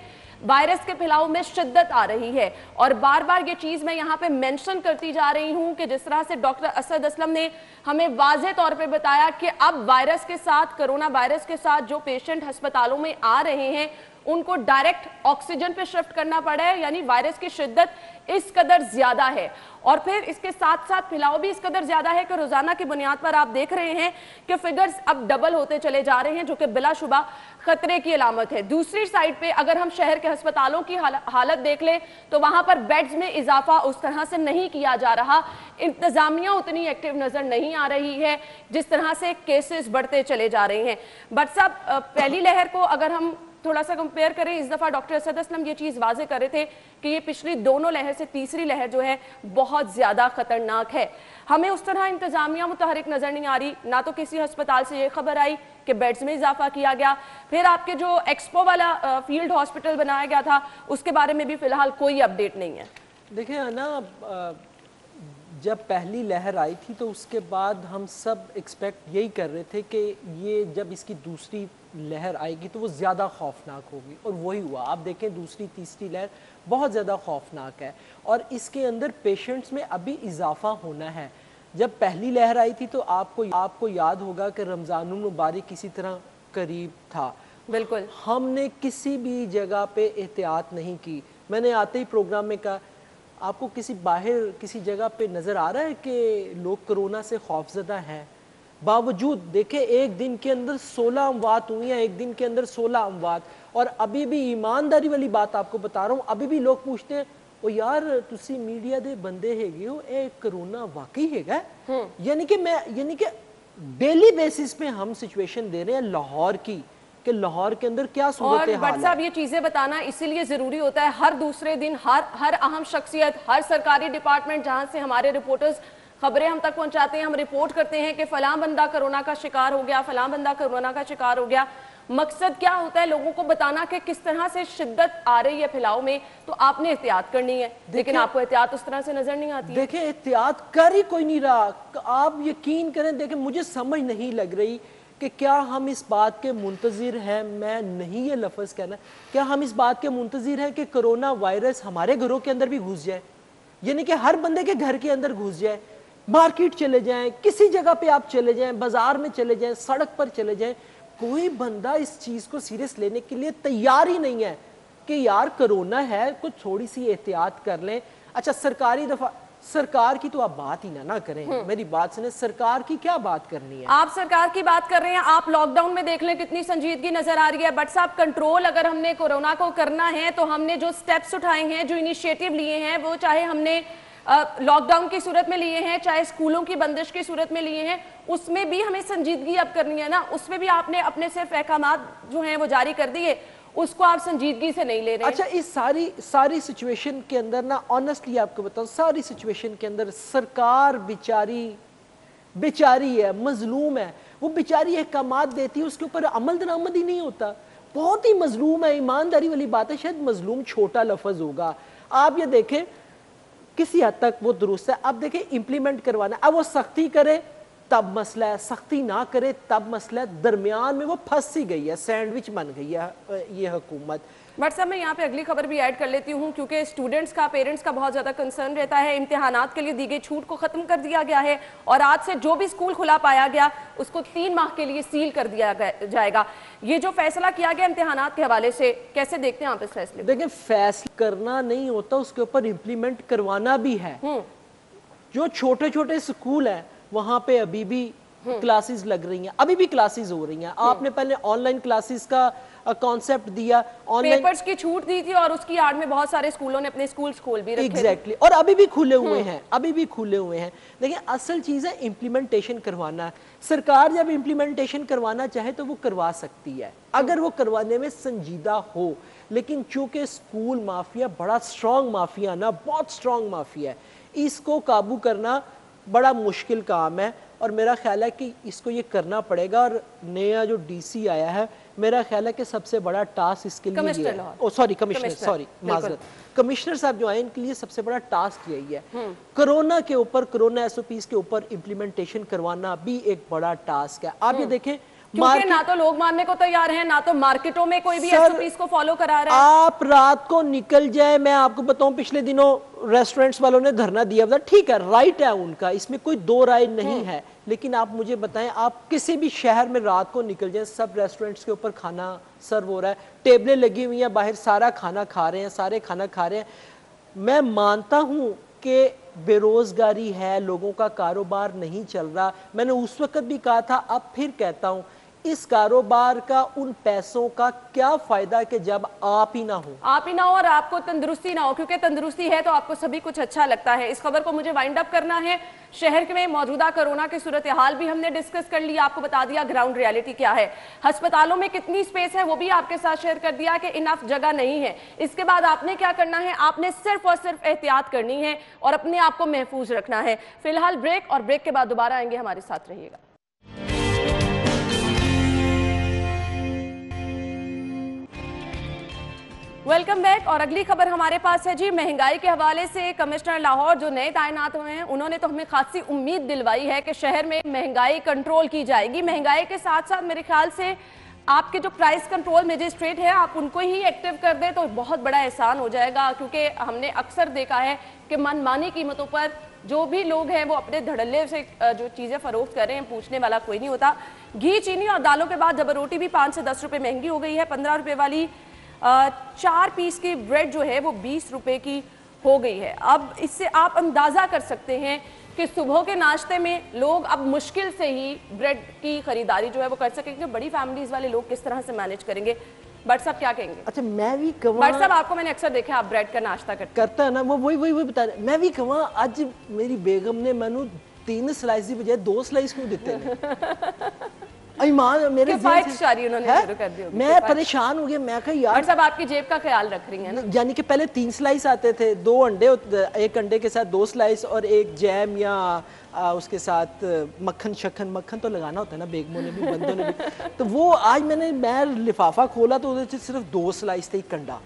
वायरस के फैलाव में शिद्दत आ रही है। और बार बार ये चीज मैं यहाँ पे मेंशन करती जा रही हूँ कि जिस तरह से डॉक्टर असद असलम ने हमें वाज़ेह तौर पे बताया कि अब वायरस के साथ, कोरोना वायरस के साथ जो पेशेंट अस्पतालों में आ रहे हैं उनको डायरेक्ट ऑक्सीजन पे शिफ्ट करना पड़ा है, यानी वायरस की शिद्दत इस कदर ज्यादा है। और फिर इसके साथ साथ फैलाव भी इस कदर ज्यादा है कि रोजाना की बुनियाद पर आप देख रहे हैं कि फिगर्स अब डबल होते चले जा रहे हैं, जो कि बिलाशुबा खतरे की अलामत है। दूसरी साइड पे अगर हम शहर के अस्पतालों की हालत देख लें तो वहां पर बेड्स में इजाफा उस तरह से नहीं किया जा रहा, इंतजामिया उतनी एक्टिव नजर नहीं आ रही है जिस तरह से केसेस बढ़ते चले जा रहे हैं। बट साहब, पहली लहर को अगर हम थोड़ा सा कंपेयर करें, इस दफा डॉक्टर असद असलम ये चीज वाजे कर रहे थे कि ये पिछली दोनों लहर से तीसरी लहर जो है बहुत ज्यादा खतरनाक है। हमें उस तरह इंतजामिया मुतहरिक नजर नहीं आ रही। ना तो किसी अस्पताल से ये खबर आई कि बेड्स में इजाफा किया गया, फिर आपके जो एक्सपो वाला फील्ड हॉस्पिटल बनाया गया था उसके बारे में भी फिलहाल कोई अपडेट नहीं है। देखिए ना, जब पहली लहर आई थी तो उसके बाद हम सब एक्सपेक्ट यही कर रहे थे कि ये जब इसकी दूसरी लहर आएगी तो वो ज़्यादा खौफनाक होगी, और वही हुआ। आप देखें दूसरी तीसरी लहर बहुत ज़्यादा खौफनाक है और इसके अंदर पेशेंट्स में अभी इजाफा होना है। जब पहली लहर आई थी तो आपको याद होगा कि रमज़ानुल मुबारक किसी तरह करीब था, बिल्कुल हमने किसी भी जगह पे एहतियात नहीं की। मैंने आते ही प्रोग्राम में कहा, आपको किसी बाहर किसी जगह पे नज़र आ रहा है कि लोग कोरोना से खौफजदा हैं? बावजूद देखे एक दिन के अंदर 16 अमवात हुई हैं, एक दिन के अंदर 16 अमवात। और अभी भी ईमानदारी वाली बात आपको बता रहा हूँ, अभी भी लोग पूछते हैं ओ यार तुसी मीडिया दे बंदे हैगे हो, ए कोरोना वाकई हैगा? यानी कि डेली बेसिस पे हम सिचुएशन दे रहे हैं लाहौर की कि लाहौर के अंदर क्या सूरत हाल है। और साहब, ये चीजें बताना इसीलिए जरूरी होता है, हर दूसरे दिन हर अहम शख्सियत, हर सरकारी डिपार्टमेंट जहां से हमारे रिपोर्टर्स खबरें हम तक पहुंचाते हैं, हम रिपोर्ट करते हैं कि फलां बंदा कोरोना का शिकार हो गया, फलां बंदा कोरोना का शिकार हो गया। मकसद क्या होता है? लोगों को बताना कि किस तरह से शिद्दत आ रही है फैलाव में, तो आपने एहतियात करनी है। लेकिन आपको एहतियात उस तरह से नजर नहीं आती। देखिए एहतियात कर ही कोई नहीं रहा। आप यकीन करें, देखें मुझे समझ नहीं लग रही कि क्या हम इस बात के मुंतजिर हैं, मैं नहीं ये लफ्ज़ कहना, क्या हम इस बात के मुंतजिर हैं कि कोरोना वायरस हमारे घरों के अंदर भी घुस जाए, यानी कि हर बंदे के घर के अंदर घुस जाए। मार्केट चले जाएं, किसी जगह पे आप चले जाएं, बाजार में चले जाएं, सड़क पर चले जाएं, कोई बंदा इस चीज़ को सीरियस लेने के लिए तैयार ही नहीं है कि यार कोरोना है, कुछ थोड़ी सी एहतियात कर लें। अच्छा, सरकार की तो आप बात ही ना करें, मेरी बात सुने, सरकार की क्या बात करनी है? आप सरकार की बात कर रहे हैं, आप लॉकडाउन में देख लें कितनी संजीदगी नजर आ रही है। बट साहब, कंट्रोल अगर हमने कोरोना को करना है तो हमने जो स्टेप्स उठाए हैं, जो इनिशिएटिव लिए हैं, वो चाहे हमने लॉकडाउन की सूरत में लिए हैं, चाहे स्कूलों की बंदिश की सूरत में लिए हैं, उसमें भी हमें संजीदगी अब करनी है ना। उसमें भी आपने अपने सिर्फ अहकामात जो हैं वो जारी कर दिए, उसको आप संजीदगी से नहीं ले रहे। अच्छा, इस सारी सिचुएशन के अंदर ना, ऑनेस्टली आपको बताऊं, सारी सिचुएशन के अंदर सरकार बेचारी है, मजलूम है। वो बेचारी अहकामात देती है, उसके ऊपर अमल दरामद ही नहीं होता। बहुत ही मजलूम है, ईमानदारी वाली बात है। शायद मजलूम छोटा लफ्ज होगा। आप ये देखें, किसी हद तक वो दुरुस्त है। अब देखें इम्प्लीमेंट करवाना, अब वो सख्ती करे तब मसला है, सख्ती ना करे तब मसला है। दरमियान में वो फंस ही गई है, सैंडविच बन गई है ये हुकूमत। बट साहब, मैं यहाँ पे अगली खबर भी ऐड कर लेती हूँ, क्योंकि स्टूडेंट्स का, पेरेंट्स का बहुत ज़्यादा कंसर्न रहता है। इम्तिहानात के लिए दी गई छूट को ख़त्म कर दिया गया है और आज से जो भी स्कूल खुला पाया गया उसको 3 माह के लिए सील कर दिया जाएगा। ये जो फैसला किया गया इम्तिहानात के हवाले से, कैसे देखते हैं आप इस फैसले? देखिए, फैसला करना नहीं होता, उसके ऊपर इम्प्लीमेंट करवाना भी है। जो छोटे छोटे स्कूल हैं वहाँ पे अभी भी क्लासेस लग रही हैं, अभी भी क्लासेस हो रही हैं। आपने पहले ऑनलाइन क्लासेस का कॉन्सेप्ट दिया, ऑनलाइन पेपर्स की छूट दी थी और उसकी आड़ में बहुत सारे स्कूलों ने अपने स्कूल खोल भी रखे एग्जैक्टली और अभी भी खुले हुए हैं, अभी भी खुले हुए हैं। देखिए असल चीज़ है इम्प्लीमेंटेशन करवाना। सरकार जब इम्प्लीमेंटेशन करवाना चाहे तो वो करवा सकती है, अगर वो करवाने में संजीदा हो। लेकिन चूंकि स्कूल माफिया बड़ा स्ट्रॉन्ग माफिया ना, बहुत स्ट्रॉन्ग माफिया है, इसको काबू करना बड़ा मुश्किल काम है। और मेरा ख्याल है कि इसको ये करना पड़ेगा। और नया जो डीसी आया है, मेरा ख्याल है कि सबसे बड़ा टास्क इसके लिए ये है। ओ सॉरी कमिश्नर, सॉरी माजरत, कमिश्नर साहब जो आए इनके लिए सबसे बड़ा टास्क यही है। कोरोना के ऊपर, कोरोना एसओपीज के ऊपर इम्प्लीमेंटेशन करवाना भी एक बड़ा टास्क है। आप ये देखें, क्योंकि ना तो लोग मानने को तैयार हैं, ना तो मार्केटों में कोई भी एसओपीज को फॉलो करा रहा है। आप रात को निकल जाए, मैं आपको बताऊं पिछले दिनों रेस्टोरेंट्स वालों ने धरना दिया था, ठीक है, राइट है उनका, इसमें कोई दो राय नहीं है। लेकिन आप मुझे बताएं, आप किसी भी शहर में रात को निकल जाए, सब रेस्टोरेंट्स के ऊपर खाना सर्व हो रहा है, टेबलें लगी हुई हैं बाहर, सारा खाना खा रहे हैं, सारे खाना खा रहे हैं। मैं मानता हूं कि बेरोजगारी है, लोगों का कारोबार नहीं चल रहा। मैंने उस वक्त भी कहा था, अब फिर कहता हूं, इस कारोबार का, उन पैसों का क्या फायदा कि जब आप ही ना हो और आपको तंदुरुस्ती ना हो, क्योंकि तंदुरुस्ती है तो आपको सभी कुछ अच्छा लगता है। इस खबर को मुझे वाइंड अप करना है। शहर में मौजूदा कोरोना की सूरत हाल भी हमने डिस्कस कर लिया, आपको बता दिया ग्राउंड रियलिटी क्या है, अस्पतालों में कितनी स्पेस है वो भी आपके साथ शेयर कर दिया कि इनफ जगह नहीं है। इसके बाद आपने क्या करना है, आपने सिर्फ और सिर्फ एहतियात करनी है और अपने आप को महफूज रखना है। फिलहाल ब्रेक, और ब्रेक के बाद दोबारा आएंगे, हमारे साथ रहिएगा। Welcome back. और अगली खबर हमारे पास है जी, महंगाई के हवाले से कमिश्नर लाहौर जो नए तैनात हुए हैं, उन्होंने तो हमें खासी उम्मीद दिलवाई है कि शहर में महंगाई कंट्रोल की जाएगी। महंगाई के साथ साथ मेरे ख्याल से आपके जो प्राइस कंट्रोल मजिस्ट्रेट है, आप उनको ही एक्टिव कर दें तो बहुत बड़ा एहसान हो जाएगा। क्योंकि हमने अक्सर देखा है कि मनमानी कीमतों पर जो भी लोग हैं वो अपने धड़ल्ले से जो चीज़ें फरोख्त कर रहे हैं, पूछने वाला कोई नहीं होता। घी, चीनी और दालों के बाद जबर रोटी भी 5 से 10 रुपये महंगी हो गई है। 15 रुपये वाली 4 पीस की ब्रेड जो है वो 20 रुपए की हो गई है। अब इससे आप अंदाज़ा कर सकते हैं कि सुबह के नाश्ते में लोग अब मुश्किल से ही ब्रेड की खरीदारी जो है वो कर सकेंगे। बड़ी फैमिलीज वाले लोग किस तरह से मैनेज करेंगे? बट साहब क्या कहेंगे? अच्छा, मैं भी कहूँ, बट साहब आपको मैंने अक्सर देखा आप ब्रेड का नाश्ता करता है ना, वो वही बता रहे। मैं भी कहूँ, आज मेरी बेगम ने मैनू 3 स्लाइस की बजाय 2 स्लाइस क्यों देते हैं? मेरे शुरू कर दी। मैं परेशान हो गया, मैं कहा यार, सब आपकी जेब का ख्याल रख रही हैं ना। यानी कि पहले 3 स्लाइस आते थे, 2 अंडे, एक अंडे के साथ 2 स्लाइस और एक जैम या उसके साथ मक्खन तो लगाना होता है ना, बेगमों ने भी, बंदों ने भी। तो वो आज मैं लिफाफा खोला तो उसमें सिर्फ 2 स्लाइस थे, एक अंडा।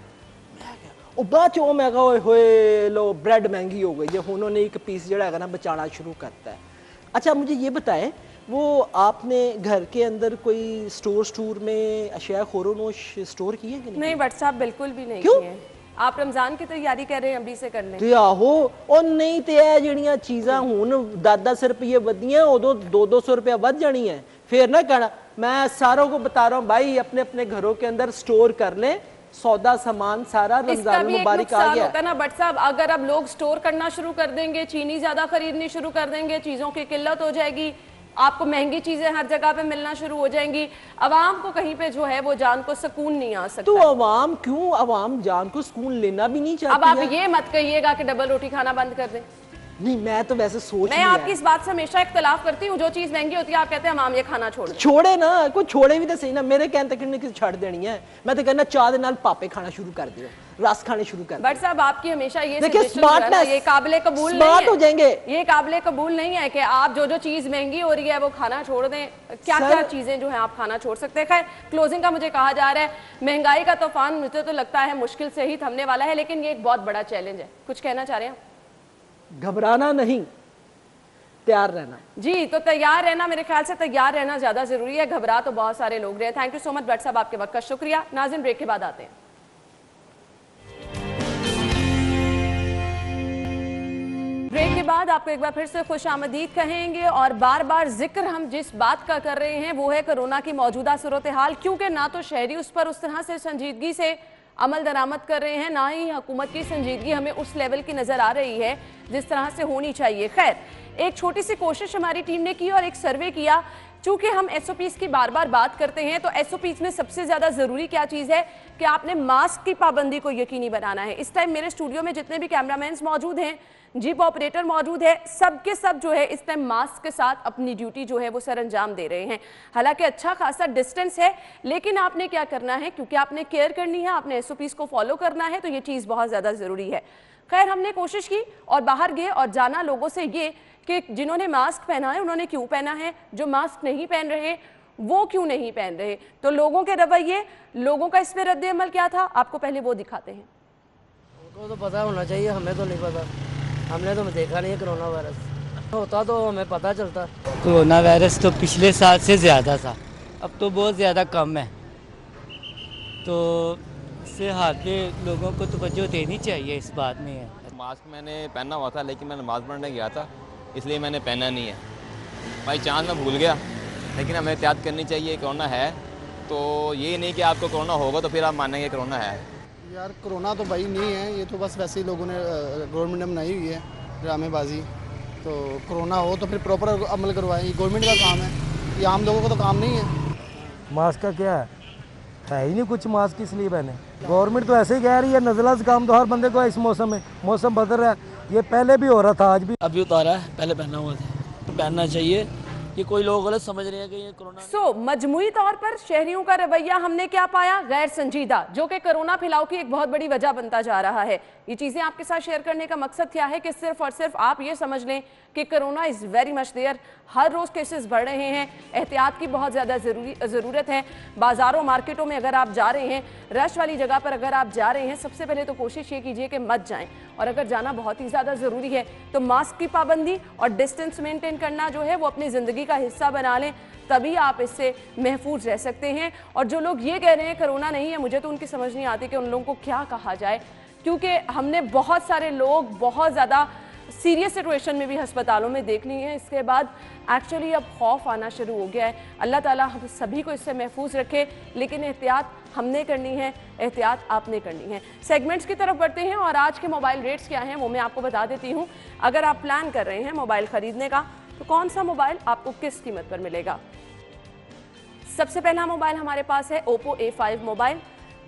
बाद चो मैं कहा होए लो ब्रेड महंगी हो गई है, उन्होंने एक पीस जड़ा है ना बचाना शुरू करता है। अच्छा मुझे ये बताएं, वो आपने घर के अंदर कोई स्टोर में अशिया खोरोनोश स्टोर किए कि नहीं? बट साहब बिल्कुल भी नहीं किए। आप रमजान की तैयारी कर रहे हैं, अभी से कर लें। ते आहो और नहीं ते है ਜਿਹੜੀਆਂ ਚੀਜ਼ਾਂ ਹੁਣ 10-10 रुपये वधियां उदों 200-200 रुपया वध जानी है। फिर ना कहना, मैं सारों को बता रहा हूँ भाई, अपने अपने घरों के अंदर स्टोर कर लें सौदा सामान सारा, रमजान मुबारक आ गया होता ना। बट साहब अगर अब लोग स्टोर करना शुरू कर देंगे, चीनी ज्यादा खरीदनी शुरू कर देंगे, चीजों की किल्लत हो जाएगी, आपको महंगी चीजें हर जगह पे मिलना शुरू हो जाएंगी, अवाम को कहीं पे जो है वो जान को सुकून नहीं आ सकता। तो अवाम क्यों, अवाम जान को सुकून लेना भी नहीं चाहती। अब आप ये मत कहिएगा कि डबल रोटी खाना बंद कर दें। नहीं, मैं तो वैसे सोच, मैं आपकी इस बात से हमेशा इख्तलाफ करती हूँ। जो चीज महंगी होती है आप कहते हैं अवाम ये खाना छोड़े ना, कोई छोड़े भी तो सही ना। मेरे कहने तक किसी छड़ देनी है, मैं तो कहना चाह दे नाल पापे खाना शुरू कर दियो, रस खाने शुरू कर। बट साहब आपकी हमेशा ये स्मार्टनेस, ये काबिले कबूल नहीं है, हो जाएंगे, ये काबिले कबूल नहीं है कि आप जो चीज महंगी हो रही है वो खाना छोड़ दें। क्या क्या चीजें जो है आप खाना छोड़ सकते हैं। खैर क्लोजिंग का मुझे कहा जा रहा है, महंगाई का तूफान मुझे तो लगता है मुश्किल से ही थमने वाला है, लेकिन ये एक बहुत बड़ा चैलेंज है। कुछ कहना चाह रहे हैं? घबराना नहीं, तैयार रहना। जी, तो तैयार रहना, मेरे ख्याल से तैयार रहना ज्यादा जरूरी है। घबरा तो बहुत सारे लोग रहे हैं। Thank you so much Bhatt साहब, आपके वक्त का शुक्रिया। नाज़रीन ब्रेक के बाद आते हैं। ब्रेक के बाद आपको एक बार फिर से खुश आमदीद कहेंगे। और बार बार जिक्र हम जिस बात का कर रहे हैं वो है कोरोना की मौजूदा सूरत हाल, क्योंकि ना तो शहरी उस पर उस तरह से संजीदगी से अमल दरामद कर रहे हैं, ना ही हुकूमत की संजीदगी हमें उस लेवल की नजर आ रही है जिस तरह से होनी चाहिए। खैर एक छोटी सी कोशिश हमारी टीम ने की और एक सर्वे किया। चूंकि हम एसओपीज की बार बार बात करते हैं, तो एसओपीज में सबसे ज्यादा जरूरी क्या चीज है कि आपने मास्क की पाबंदी को यकीनी बनाना है। इस टाइम मेरे स्टूडियो में जितने भी कैमरामैन मौजूद हैं, जीप ऑपरेटर मौजूद है, सबके सब जो है इस टाइम मास्क के साथ अपनी ड्यूटी जो है वो सर अंजाम दे रहे हैं। हालांकि अच्छा खासा डिस्टेंस है, लेकिन आपने क्या करना है, क्योंकि आपने केयर करनी है, आपने एसओपीज को फॉलो करना है, तो ये चीज बहुत ज्यादा जरूरी है। खैर, हमने कोशिश की और बाहर गए और जाना लोगों से ये कि जिन्होंने मास्क पहना है उन्होंने क्यों पहना है, जो मास्क नहीं पहन रहे वो क्यों नहीं पहन रहे। तो लोगों के रवैये, लोगों का इस पे रद्द अमल क्या था, आपको पहले वो दिखाते हैं। उनको तो पता होना चाहिए, हमें तो नहीं पता, हमने तो देखा नहीं है कोरोना वायरस। होता तो हमें पता चलता। कोरोना वायरस तो पिछले साल से ज़्यादा था, अब तो बहुत ज़्यादा कम है, तो इससे हाल के लोगों को तवज्जो देनी चाहिए, इस बात में है। मास्क मैंने पहना हुआ था, लेकिन मैंने मास्क पहनने गया था, इसलिए मैंने पहना नहीं है। भाई चांस मैं भूल गया, लेकिन हमें एहतियात करनी चाहिए। कोरोना है तो ये नहीं कि आपको कोरोना होगा तो फिर आप मानेंगे कोरोना है। यार कोरोना तो भाई नहीं है, ये तो बस वैसे ही लोगों ने गवर्नमेंट ने बनाई हुई है ड्रामेबाजी। तो कोरोना हो तो फिर प्रॉपर अमल करवाएं, ये गवर्नमेंट का काम है, ये आम लोगों का तो काम नहीं है। मास्क का क्या है ही नहीं कुछ, मास्क किस लिए पहने। गवर्नमेंट तो ऐसे ही कह रही है, नज़ला जुकाम तो हर बंदे को है इस मौसम में, मौसम बदल रहा है, ये पहले भी हो रहा था, आज भी। अभी उतारा है, पहले पहना हुआ था, तो पहनना चाहिए। ये कोई लोग गलत समझ रहे हैं कि ये कोरोना। मजमूई तौर पर शहरियों का रवैया हमने क्या पाया, गैर संजीदा, जो कि कोरोना फैलाव की एक बहुत बड़ी वजह बनता जा रहा है। ये चीजें आपके साथ शेयर करने का मकसद क्या है कि सिर्फ और सिर्फ आप ये समझ लें कि corona is very much there, हर रोज केसेस बढ़ रहे हैं, एहतियात की बहुत ज़्यादा ज़रूरत है। बाज़ारों मार्केटों में अगर आप जा रहे हैं, रश वाली जगह पर अगर आप जा रहे हैं, सबसे पहले तो कोशिश ये कीजिए कि मत जाएं, और अगर जाना बहुत ही ज़्यादा ज़रूरी है तो मास्क की पाबंदी और डिस्टेंस मेंटेन करना जो है वो अपनी ज़िंदगी का हिस्सा बना लें, तभी आप इससे महफूज रह सकते हैं। और जो लोग ये कह रहे हैं कोरोना नहीं है, मुझे तो उनकी समझ नहीं आती कि उन लोगों को क्या कहा जाए, क्योंकि हमने बहुत सारे लोग बहुत ज़्यादा सीरियस सिचुएशन में भी अस्पतालों में देख ली हैं। इसके बाद एक्चुअली अब खौफ आना शुरू हो गया है। अल्लाह ताला हम सभी को इससे महफूज रखे, लेकिन एहतियात हमने करनी है, एहतियात आपने करनी है। सेगमेंट्स की तरफ बढ़ते हैं और आज के मोबाइल रेट्स क्या हैं वो मैं आपको बता देती हूँ। अगर आप प्लान कर रहे हैं मोबाइल ख़रीदने का, तो कौन सा मोबाइल आपको किस कीमत पर मिलेगा। सबसे पहला मोबाइल हमारे पास है ओप्पो A5 मोबाइल।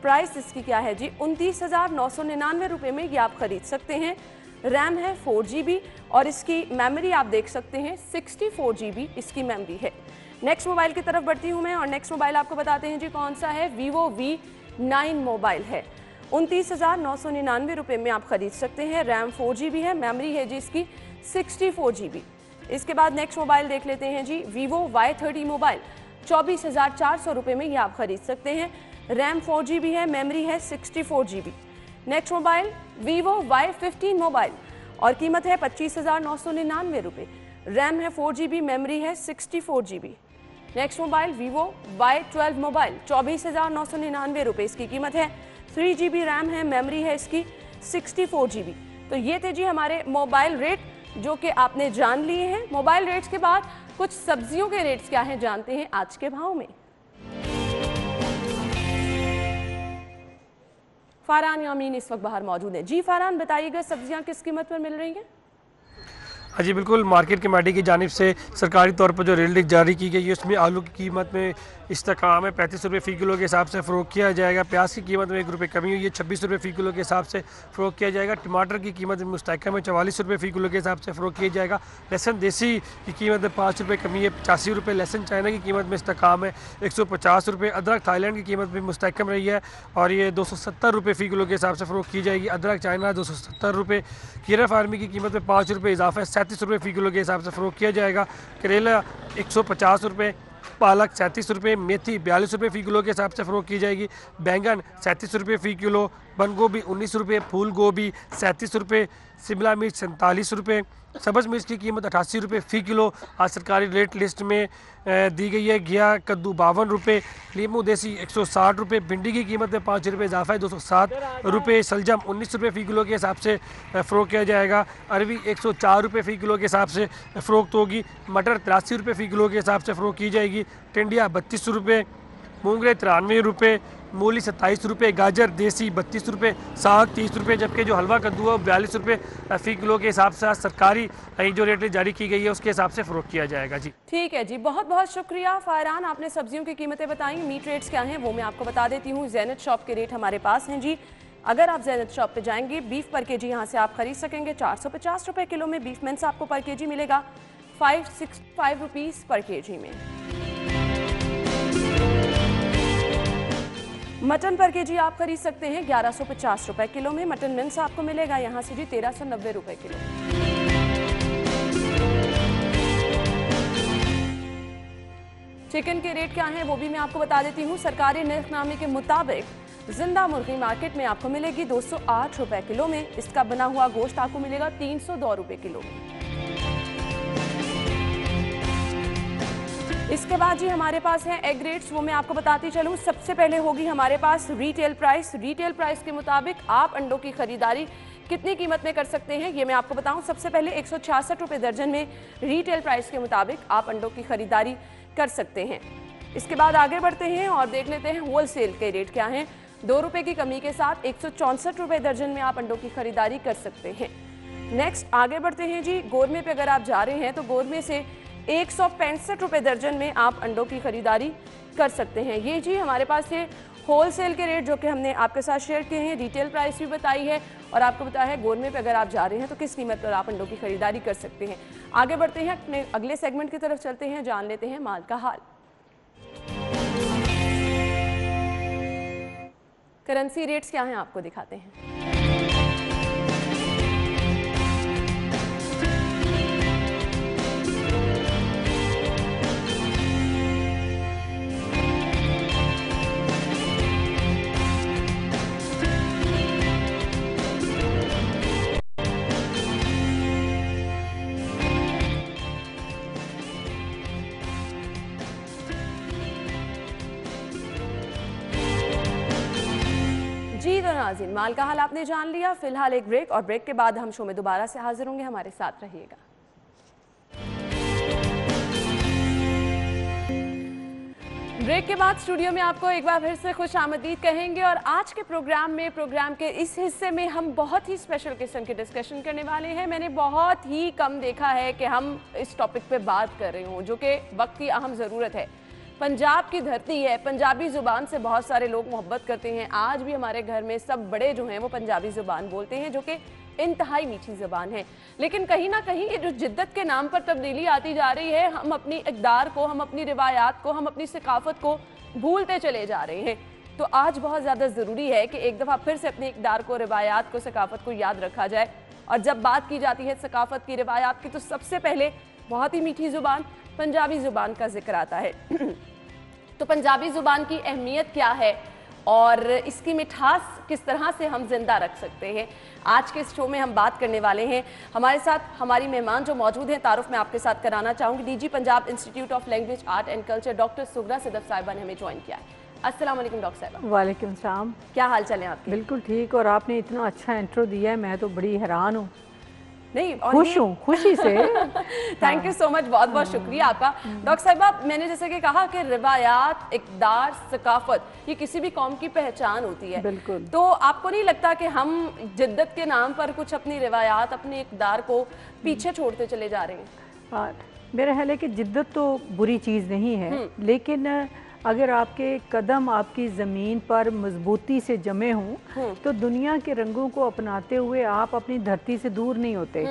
प्राइस इसकी क्या है जी, 29,999 रुपये में ये आप खरीद सकते हैं। रैम है 4 GB और इसकी मेमोरी आप देख सकते हैं 64 GB इसकी मेमोरी है। नेक्स्ट मोबाइल की तरफ बढ़ती हूँ मैं, और नेक्स्ट मोबाइल आपको बताते हैं जी कौन सा है, Vivo V9 मोबाइल है। 29,999 रुपये में आप खरीद सकते हैं। रैम 4 GB है, मेमोरी है जी इसकी 64 GB। इसके बाद नेक्स्ट मोबाइल देख लेते हैं जी, Vivo Y30 मोबाइल। 24,400 रुपये में ये आप खरीद सकते हैं। रैम 4 GB है, मेमोरी है 64 GB। Next mobile Vivo Y15 mobile और कीमत है 25,999 रुपये। रैम है 4 GB, मेमोरी है 64 GB। Next mobile Vivo Y12 mobile, 24,999 रुपये इसकी कीमत है। 3 GB रैम है, मेमोरी है इसकी 64 GB। तो ये थे जी हमारे मोबाइल रेट जो कि आपने जान लिए हैं। मोबाइल रेट्स के बाद कुछ सब्जियों के रेट्स क्या हैं जानते हैं आज के भाव में। फारहान यामीन इस वक्त बाहर मौजूद है। जी फारहान, बताइएगा सब्जियां किस कीमत पर मिल रही हैं। हाँ जी बिल्कुल, मार्केट कमेटी की जानिब से सरकारी तौर पर जो रेट लिस्ट जारी की गई है उसमें आलू की कीमत में इस्तेकाम है 35 रुपये फ़ी किलो के हिसाब से फ़रोख्त किया जाएगा। प्याज की कीमत में 1 रुपये कमी हुई है, 26 रुपये फ़ी किलो के हिसाब से फ़रोख्त किया जाएगा। टमाटर की कीमत मुस्तहकम है, 44 रुपये फ़ी किलो के हिसाब से फ़रोख्त किया जाएगा। लहसुन देसी की कीमत में 5 रुपये कमी है, 85 रुपये। लहसुन चाइना की कीमत में इस्तेकाम है, 150 रुपये। अदरक थाईलैंड की कीमत भी मुस्तहकम रही है और ये 270 रुपये फ़ी किलो के हिसाब से फ़रोख्त की जाएगी। अदरक चाइना 270 रुपये। कीरा फार्मी की कीमत में 5 रुपये इजाफा है, 37 रुपये फ़ी किलो के हिसाब से फ़रोख्त किया जाएगा। करेला 150 रुपये। पालक 37 रुपये। मेथी 42 रुपये फ़ी किलो के हिसाब से फ़रोख्त की जाएगी। बैंगन 37 रुपये फ़ी किलो। बंद गोभी 19 रुपये। फूल गोभी 37 रुपये। शिमला मिर्च 47 रुपये। सब्ज़ मिर्च की कीमत 88 रुपये फ़ी किलो आज सरकारी रेट लिस्ट में दी गई है। घिया कद्दू 52 रुपये। लीमू देसी 160 रुपये। भिंडी की कीमत में 5 रुपये इजाफा है, 207 रुपये। सलजम 19 रुपये फ़ी किलो के हिसाब से फ़रोख्त किया जाएगा। अरवी 104 रुपये फ़ी किलो के हिसाब से फ़रोख्त होगी। मटर 83 रुपये फ़ी किलो के हिसाब से फ़रोख्त की जाएगी। टिंडिया 32 रुपये। मूंगरे 93 रुपये, मूली 27 रुपये, गाजर देसी 32 रुपये, साग 30 रुपये, जबकि जो हलवा कद्दू है 42 रुपये फ़ी किलो के हिसाब से सरकारी जो रेट जारी की गई है उसके हिसाब से फ़रोख्त किया जाएगा। जी ठीक है जी, बहुत बहुत शुक्रिया फायरान, आपने सब्जियों की कीमतें बताई। मीट रेट्स क्या हैं वो मैं आपको बता देती हूँ। ज़ैनत शॉप के रेट हमारे पास हैं जी। अगर आप ज़ैनत शॉप पे जाएंगे, बीफ पर केजी यहाँ से आप खरीद सकेंगे 450 रुपये किलो में बीफ मिन्स आपको पर केजी मिलेगा 565 रुपीज़ पर केजी में। मटन पर केजी आप खरीद सकते हैं 1150 रुपये किलो में। मटन मिन्स आपको मिलेगा यहाँ से जी 1390 रुपये किलो। चिकन के रेट क्या हैं वो भी मैं आपको बता देती हूँ। सरकारी निर्खनामे के मुताबिक जिंदा मुर्गी मार्केट में आपको मिलेगी 208 रुपये किलो में। इसका बना हुआ गोश्त आपको मिलेगा 302 रुपये किलो में। इसके बाद जी हमारे पास है एग रेट्स, वो मैं आपको बताती चलूँ। सबसे पहले होगी हमारे पास रिटेल प्राइस। रिटेल प्राइस के मुताबिक आप अंडों की खरीदारी कितनी कीमत में कर सकते हैं ये मैं आपको बताऊं। सबसे पहले 166 रुपये दर्जन में रिटेल प्राइस के मुताबिक आप अंडों की खरीदारी कर सकते हैं। इसके बाद आगे बढ़ते हैं और देख लेते हैं होलसेल के रेट क्या हैं। 2 रुपये की कमी के साथ 164 रुपये दर्जन में आप अंडों की खरीदारी कर सकते हैं। नेक्स्ट आगे बढ़ते हैं जी, गोरमे पे अगर आप जा रहे हैं तो गोरमे से 165 रुपये दर्जन में आप अंडों की खरीदारी कर सकते हैं। ये जी हमारे पास ये होलसेल के रेट जो कि हमने आपके साथ शेयर किए हैं। रिटेल प्राइस भी बताई है और आपको बताया है गोरमे पे अगर आप जा रहे हैं तो किस कीमत पर आप अंडों की खरीदारी कर सकते हैं। आगे बढ़ते हैं, अपने अगले सेगमेंट की तरफ चलते हैं, जान लेते हैं माल का हाल। करेंसी रेट्स क्या हैं आपको दिखाते हैं। नाज़रीन, माल का हाल आपने जान लिया। फिलहाल एक ब्रेक और ब्रेक के बाद हम शो में दोबारा से हाजिर होंगे, हमारे साथ रहिएगा। ब्रेक के बाद स्टूडियो में आपको एक बार फिर से खुश आमदीद कहेंगे और आज के प्रोग्राम के इस हिस्से में हम बहुत ही स्पेशल किस्म के डिस्कशन करने वाले हैं। मैंने बहुत ही कम देखा है कि हम इस टॉपिक पे बात कर रहे हों, जो कि वक्त की अहम ज़रूरत है। पंजाब की धरती है, पंजाबी ज़ुबान से बहुत सारे लोग मोहब्बत करते हैं। आज भी हमारे घर में सब बड़े जो हैं वो पंजाबी ज़ुबान बोलते हैं, जो कि इंतहाई मीठी ज़ुबान है। लेकिन कहीं ना कहीं ये जो जिद्दत के नाम पर तब्दीली आती जा रही है, हम अपनी इक़दार को, हम अपनी रिवायात को, हम अपनी सकाफ़त को भूलते चले जा रहे हैं। तो आज बहुत ज़्यादा ज़रूरी है कि एक दफ़ा फिर से अपनी इक़दार को, रिवायात को, सकाफ़त को याद रखा जाए। और जब बात की जाती है सकाफ़त की, रिवायात की, तो सबसे पहले बहुत ही मीठी ज़ुबान पंजाबी ज़ुबान का जिक्र आता है। तो पंजाबी ज़ुबान की अहमियत क्या है और इसकी मिठास किस तरह से हम जिंदा रख सकते हैं, आज के इस शो में हम बात करने वाले हैं। हमारे साथ हमारी मेहमान जो मौजूद हैं, तारुफ मैं आपके साथ कराना चाहूँगी। DG Punjab institute of language, art and culture doctor Sughra Sadaf साहिबा ने हमें ज्वाइन किया है। अस्सलाम वालेकुम डॉक्टर साहिबा। वालेकुम सलाम। क्या हाल चाल है आपके? बिल्कुल ठीक, और आपने इतना अच्छा इंट्रो दिया है, मैं तो बड़ी हैरान हूँ। नहीं, खुश हूँ, खुशी से। थैंक यू सो मच, बहुत बहुत शुक्रिया आपका। डॉक्टर साहिबा, मैंने जैसे कि कहा कि रिवायात, इक़दार, सकाफत, ये किसी भी कौम की पहचान होती है। बिल्कुल। तो आपको नहीं लगता कि हम जिद्दत के नाम पर कुछ अपनी रिवायात, अपने इक़दार को पीछे छोड़ते चले जा रहे हैं? मेरा ख्याल है कि जिद्दत तो बुरी चीज़ नहीं है, लेकिन अगर आपके कदम आपकी ज़मीन पर मजबूती से जमे हों तो दुनिया के रंगों को अपनाते हुए आप अपनी धरती से दूर नहीं होते।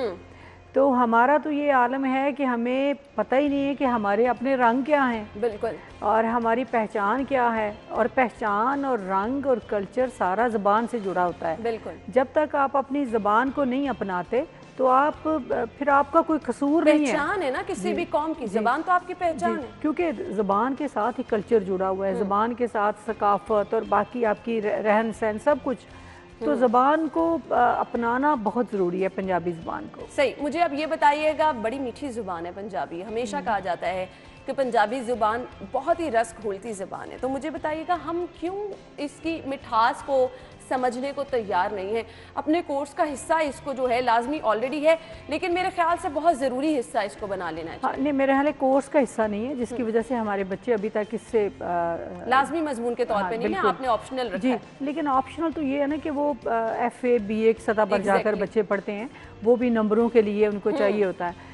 तो हमारा तो ये आलम है कि हमें पता ही नहीं है कि हमारे अपने रंग क्या हैं। बिल्कुल। और हमारी पहचान क्या है, और पहचान और रंग और कल्चर सारा ज़बान से जुड़ा होता है। बिल्कुल। जब तक आप अपनी ज़बान को नहीं अपनाते तो आप फिर आपका कोई कसूर नहीं है। पहचान है ना किसी भी कौम की, ज़बान तो आपकी पहचान है। क्योंकि ज़बान के साथ ही कल्चर जुड़ा हुआ है, ज़बान के साथ सकाफत और बाकी आपकी रहन सहन सब कुछ। तो ज़बान को अपनाना बहुत ज़रूरी है, पंजाबी ज़बान को। सही। मुझे अब ये बताइएगा, बड़ी मीठी ज़ुबान है पंजाबी, हमेशा कहा जाता है, कि पंजाबी ज़ुबान बहुत ही रस घोलती ज़ुबान है, तो मुझे बताइएगा हम क्यों इसकी मिठास को समझने को तैयार नहीं है। अपने कोर्स का हिस्सा इसको जो है लाजमी ऑलरेडी है, लेकिन मेरे ख्याल से बहुत ज़रूरी हिस्सा इसको बना लेना चाहिए। हाँ, नहीं, मेरे ख्याल है कोर्स का हिस्सा नहीं है, जिसकी वजह से हमारे बच्चे अभी तक इससे लाजमी मजमून के तौर पे नहीं है, आपने ऑप्शनल रखा जी है। लेकिन ऑप्शनल तो ये है ना कि वो FA BA की सतह पर जाकर बच्चे पढ़ते हैं, वो भी नंबरों के लिए उनको चाहिए होता है।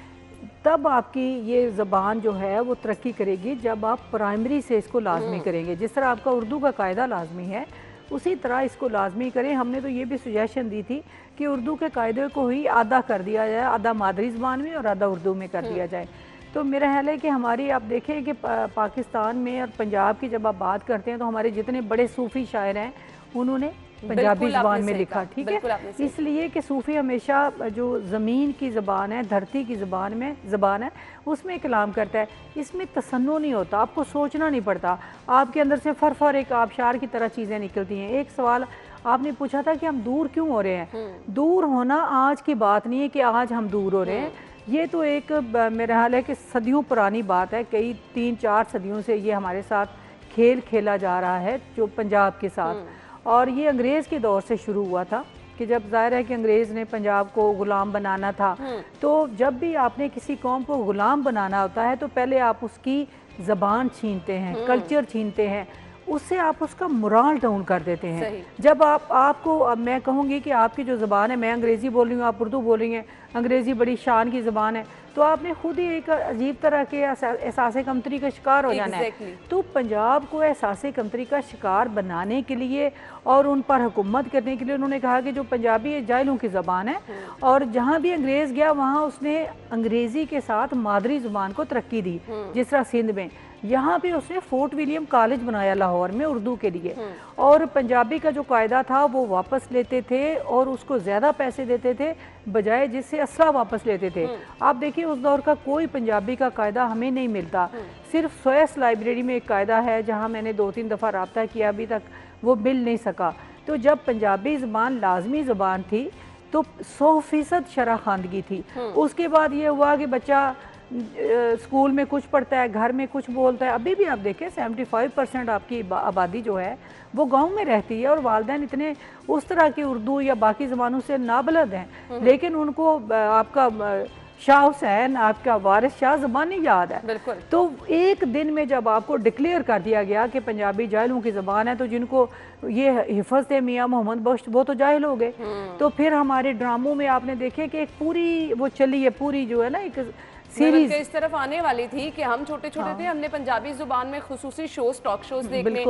तब आपकी ये ज़बान जो है वो तरक्की करेगी जब आप प्राइमरी से इसको लाजमी करेंगे। जिस तरह आपका उर्दू का कायदा लाजमी है, उसी तरह इसको लाजमी करें। हमने तो ये भी सुजेशन दी थी कि उर्दू के कायदे को ही आधा कर दिया जाए, आधा मादरी ज़बान में और आधा उर्दू में कर दिया जाए। तो मेरा ख्याल है कि हमारी, आप देखें कि पाकिस्तान में और पंजाब की जब आप बात करते हैं तो हमारे जितने बड़े सूफ़ी शायर हैं उन्होंने पंजाबी ज़बान में लिखा, ठीक है, इसलिए कि सूफ़ी हमेशा जो ज़मीन की ज़बान है, धरती की ज़बान है, उसमें कलाम करता है। इसमें तसन्नो नहीं होता, आपको सोचना नहीं पड़ता, आपके अंदर से फर एक आबशार की तरह चीज़ें निकलती हैं। एक सवाल आपने पूछा था कि हम दूर क्यों हो रहे हैं। दूर होना आज की बात नहीं है कि आज हम दूर हो रहे हैं, ये तो एक मेरा हाल है कि सदियों पुरानी बात है। कई 3-4 सदियों से ये हमारे साथ खेल खेला जा रहा है जो पंजाब के साथ, और ये अंग्रेज़ के दौर से शुरू हुआ था कि जब ज़ाहिर है कि अंग्रेज़ ने पंजाब को ग़ुलाम बनाना था। तो जब भी आपने किसी कौम को ग़ुलाम बनाना होता है तो पहले आप उसकी ज़बान छीनते हैं, कल्चर छीनते हैं, उससे आप उसका मोराल डाउन कर देते हैं। जब आपको, अब मैं कहूँगी कि आपकी जो ज़बान है, मैं अंग्रेज़ी बोल रही हूँ, आप उर्दू बोल रही हैं, अंग्रेज़ी बड़ी शान की ज़बान है, तो आपने खुद ही एक अजीब तरह के एहसास कमतरी का शिकार हो जाना है। तो पंजाब को एहसास कमतरी का शिकार बनाने के लिए और उन पर हुकूमत करने के लिए उन्होंने कहा कि जो पंजाबी जाहिलों की ज़बान है, और जहाँ भी अंग्रेज़ गया वहाँ उसने अंग्रेज़ी के साथ मादरी ज़ुबान को तरक्की दी। जिस तरह सिंध में, यहाँ पे उसने फोर्ट विलियम कॉलेज बनाया लाहौर में उर्दू के लिए, और पंजाबी का जो कायदा था वो वापस लेते थे और उसको ज़्यादा पैसे देते थे बजाय जिससे असला वापस लेते थे। आप देखिए उस दौर का कोई पंजाबी का कायदा हमें नहीं मिलता, सिर्फ सोयस लाइब्रेरी में एक कायदा है जहाँ मैंने 2-3 दफ़ा रब्ता किया, अभी तक वो मिल नहीं सका। तो जब पंजाबी ज़बान लाजमी ज़बान थी तो 100% शरह खानगी थी। उसके बाद ये हुआ कि बच्चा स्कूल में कुछ पढ़ता है, घर में कुछ बोलता है। अभी भी आप देखें 75% आपकी आबादी जो है वो गांव में रहती है, और वालिदैन इतने उस तरह की उर्दू या बाकी ज़बानों से नाबलद हैं, लेकिन उनको आपका शाह हुसैन, आपका वारिस शाह ज़बानी याद है। तो एक दिन में जब आपको डिक्लेयर कर दिया गया कि पंजाबी जाहिलों की ज़बान है, तो जिनको ये हिफज थे मियाँ मोहम्मद बख्श, वो तो जाहिल हो गए। तो फिर हमारे ड्रामों में आपने देखे कि एक पूरी वो चली है, पूरी जो है ना एक सीरीज इस तरफ आने वाली थी कि हम छोटे छोटे थे, हमने पंजाबी जुबान में खुसूसी शोज, टॉक शोज देखने,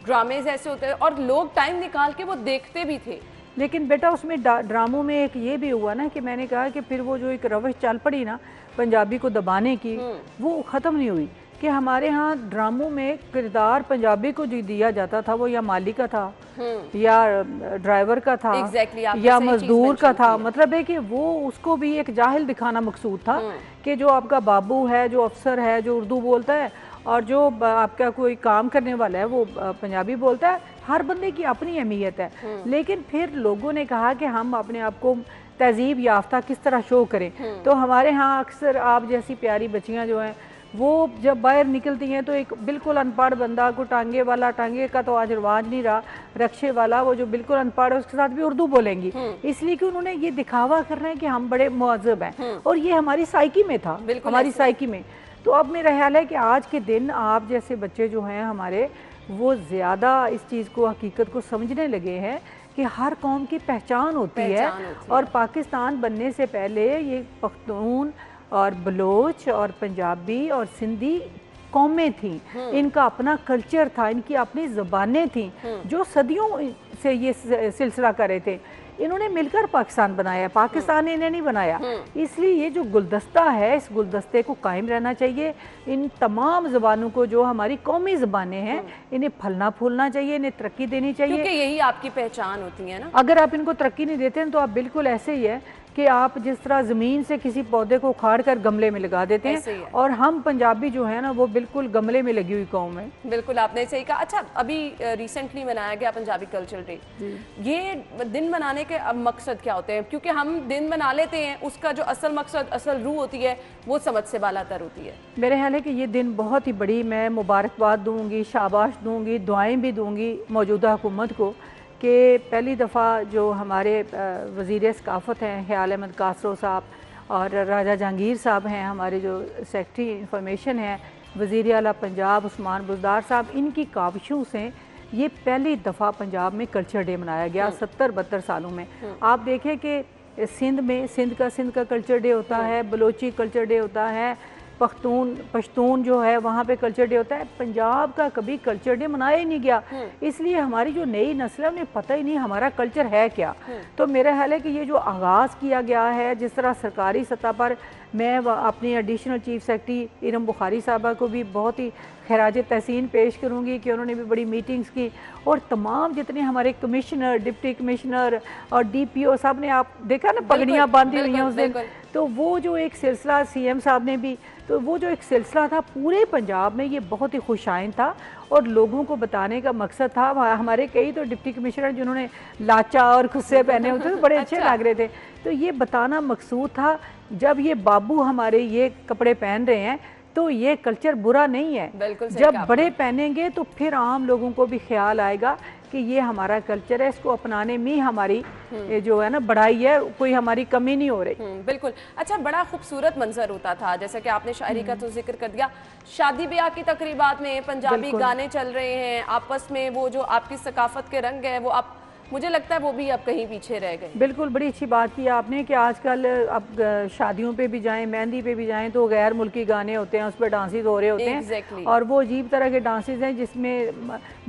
ड्रामेज ऐसे होते हैं और लोग टाइम निकाल के वो देखते भी थे। लेकिन बेटा उसमें ड्रामों में एक ये भी हुआ ना कि मैंने कहा कि फिर वो जो एक रवश चल पड़ी ना पंजाबी को दबाने की, वो ख़त्म नहीं हुई। कि हमारे यहाँ ड्रामों में किरदार पंजाबी को जो दिया जाता था वो या माली का था या ड्राइवर का था या मजदूर का था। मतलब है कि वो उसको भी एक जाहिल दिखाना मकसूद था कि जो आपका बाबू है, जो अफसर है, जो उर्दू बोलता है, और जो आपका कोई काम करने वाला है वो पंजाबी बोलता है। हर बंदे की अपनी अहमियत है। लेकिन फिर लोगों ने कहा कि हम अपने आप को तहजीब याफ्ता किस तरह शो करें। तो हमारे यहाँ अक्सर आप जैसी प्यारी बच्चियाँ जो हैं वो जब बाहर निकलती हैं तो एक बिल्कुल अनपढ़ बंदा को टांगे वाला, टांगे का तो आज रिवाज नहीं रहा, रक्शे वाला, वो जो बिल्कुल अनपढ़ है उसके साथ भी उर्दू बोलेंगी, इसलिए कि उन्होंने ये दिखावा करना है कि हम बड़े मुअज़्ज़ब हैं। और ये हमारी साइकी में था, हमारी साइकी में। तो अब मेरा ख्याल है कि आज के दिन आप जैसे बच्चे जो हैं हमारे, वो ज़्यादा इस चीज़ को, हकीकत को समझने लगे हैं कि हर कौम की पहचान होती है। और पाकिस्तान बनने से पहले ये पख्तून और बलोच और पंजाबी और सिंधी कौमें थीं, इनका अपना कल्चर था, इनकी अपनी ज़बानें थीं जो सदियों से ये सिलसिला कर रहे थे। इन्होंने मिलकर पाकिस्तान बनाया, पाकिस्तान ने इन्हें नहीं बनाया। इसलिए ये जो गुलदस्ता है, इस गुलदस्ते को कायम रहना चाहिए। इन तमाम ज़बानों को, जो हमारी कौमी ज़बानें हैं, इन्हें फलना फूलना चाहिए, इन्हें तरक्की देनी चाहिए, क्योंकि यही आपकी पहचान होती है ना। अगर आप इनको तरक्की नहीं देते हैं तो आप बिल्कुल ऐसे ही है कि आप जिस तरह ज़मीन से किसी पौधे को उखाड़ कर गमले में लगा देते हैं, और हम पंजाबी जो है ना वो बिल्कुल गमले में लगी हुई कौम है। बिल्कुल आपने सही कहा। अच्छा, अभी रिसेंटली मनाया गया पंजाबी कल्चरल डे, ये दिन मनाने के अब मकसद क्या होते हैं? क्योंकि हम दिन मना लेते हैं, उसका जो असल मकसद, असल रूह होती है वो समझ से बालातर होती है। मेरे ख्याल है कि ये दिन बहुत ही बड़ी, मैं मुबारकबाद दूँगी, शाबाश दूँगी, दुआएँ भी दूँगी मौजूदा हुकूमत को कि पहली दफ़ा जो हमारे वज़ीर सकाफ़त हैं ख्याल अहमद कासरो साहब और राजा जहांगीर साहब हैं, हमारे जो सेक्रेटरी इंफॉर्मेशन हैं, वज़ीर आला पंजाब उस्मान बुज़दार साहब, इनकी काविशों से ये पहली दफ़ा पंजाब में कल्चर डे मनाया गया 70-72 सालों में। आप देखें कि सिंध में सिंध का कल्चर डे होता है, बलोची कल्चर डे होता है, पश्तून जो है वहाँ पे कल्चर डे होता है। पंजाब का कभी कल्चर डे मनाया ही नहीं गया, इसलिए हमारी जो नई नस्ल है उन्हें पता ही नहीं हमारा कल्चर है क्या। तो मेरा ख्याल है कि ये जो आगाज़ किया गया है, जिस तरह सरकारी सतह पर, मैं अपनी additional chief secretary Iram Bukhari साहबा को भी बहुत ही खराज तहसीन पेश करूँगी कि उन्होंने भी बड़ी मीटिंग्स की, और तमाम जितने हमारे कमिश्नर, डिप्टी कमिश्नर और DPO साहब ने, आप देखा ना पगड़ियाँ बांधी हुई हैं उस दिन, तो वो जो एक सिलसिला CM साहब ने भी, तो वो जो एक सिलसिला था पूरे पंजाब में, ये बहुत ही खुशाइन था और लोगों को बताने का मकसद था। हमारे कई तो डिप्टी कमिश्नर जिन्होंने लाचा और खुस्से पहने होते थे बड़े अच्छे लग रहे थे, तो ये बताना मकसूद था जब ये बाबू हमारे ये कपड़े पहन रहे हैं तो ये कल्चर बुरा नहीं है। जब बड़े पहनेंगे तो फिर आम लोगों को भी ख्याल आएगा कि ये हमारा कल्चर है, इसको अपनाने में हमारी जो है ना बड़ाई है, कोई हमारी कमी नहीं हो रही। बिल्कुल। अच्छा, बड़ा खूबसूरत मंजर होता था, जैसे कि आपने शायरी का तो जिक्र कर दिया, शादी ब्याह की तकरीबात में पंजाबी गाने चल रहे हैं, आपस में वो जो आपकी सकाफत के रंग है वो आप, मुझे लगता है वो भी अब कहीं पीछे रह गए। बिल्कुल, बड़ी अच्छी बात की आपने कि आजकल अब शादियों पे भी जाएं, मेहंदी पे भी जाएं तो गैर मुल्की गाने होते हैं, उस पर डांसेस हो रहे होते हैं और वो अजीब तरह के डांसेस हैं जिसमें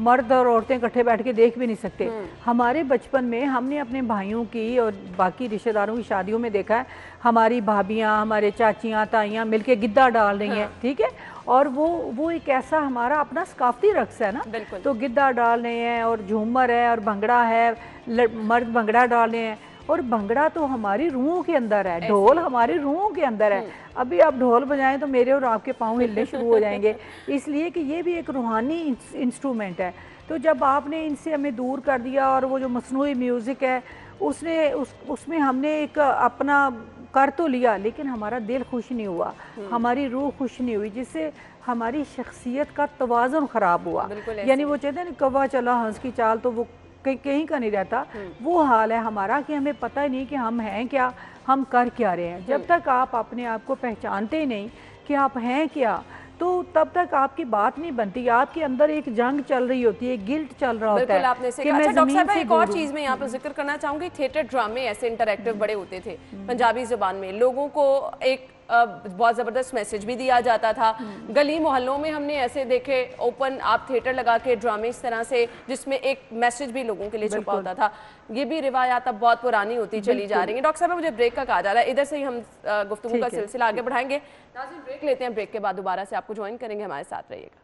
मर्द और औरतें इकट्ठे बैठ के देख भी नहीं सकते। हमारे बचपन में हमने अपने भाइयों की और बाकी रिश्तेदारों की शादियों में देखा है, हमारी भाभियाँ, हमारे चाचियाँ, ताइयाँ मिलके गिद्दा डाल रही हैं, ठीक है, और वो एक ऐसा हमारा अपना सकाफती रक्स है ना, तो गिद्दा डाल रहे हैं और झूमर है और भंगड़ा है, मर्द भंगड़ा डाल रहे हैं, और भंगड़ा तो हमारी रूहों के अंदर है, ढोल हमारी रूहों के अंदर है। अभी आप ढोल बजाएं तो मेरे और आपके पाँव हिलने शुरू हो जाएंगे, इसलिए कि ये भी एक रूहानी इंस्ट्रूमेंट है। तो जब आपने इनसे हमें दूर कर दिया और वो जो मसनूई म्यूज़िक है उसमें हमने एक अपना कर तो लिया, लेकिन हमारा दिल खुश नहीं हुआ, हमारी रूह खुश नहीं हुई, जिससे हमारी शख्सियत का तवाज़ुन ख़राब हुआ। यानी वो कहते हैं ना, कौवा चला हंस की चाल, तो वो कहीं का नहीं रहता। वो हाल है हमारा कि हमें पता ही नहीं कि हम हैं क्या, हम कर क्या रहे हैं। जब तक आप अपने आप को पहचानते ही नहीं कि आप हैं क्या, तो तब तक आपकी बात नहीं बनती। आपके अंदर एक जंग चल रही होती है, गिल्ट चल रहा होता है। आपने से अच्छा डॉक्टर साहब, एक और चीज़ मैं यहाँ पर जिक्र करना चाहूँगी, थिएटर ड्रामे ऐसे इंटरैक्टिव बड़े होते थे पंजाबी ज़ुबान में, लोगों को एक बहुत ज़बरदस्त मैसेज भी दिया जाता था। गली मोहल्लों में हमने ऐसे देखे ओपन आप थिएटर लगा के ड्रामे इस तरह से, जिसमें एक मैसेज भी लोगों के लिए छुपा होता था। ये भी रिवायात अब बहुत पुरानी होती चली जा रही है। डॉक्टर साहब, मुझे ब्रेक का कहा जा रहा है, इधर से ही हम गुफ्तगू का सिलसिला आगे बढ़ाएंगे। नाज़रीन, ब्रेक लेते हैं, ब्रेक के बाद दोबारा से आपको ज्वाइन करेंगे, हमारे साथ रहिएगा।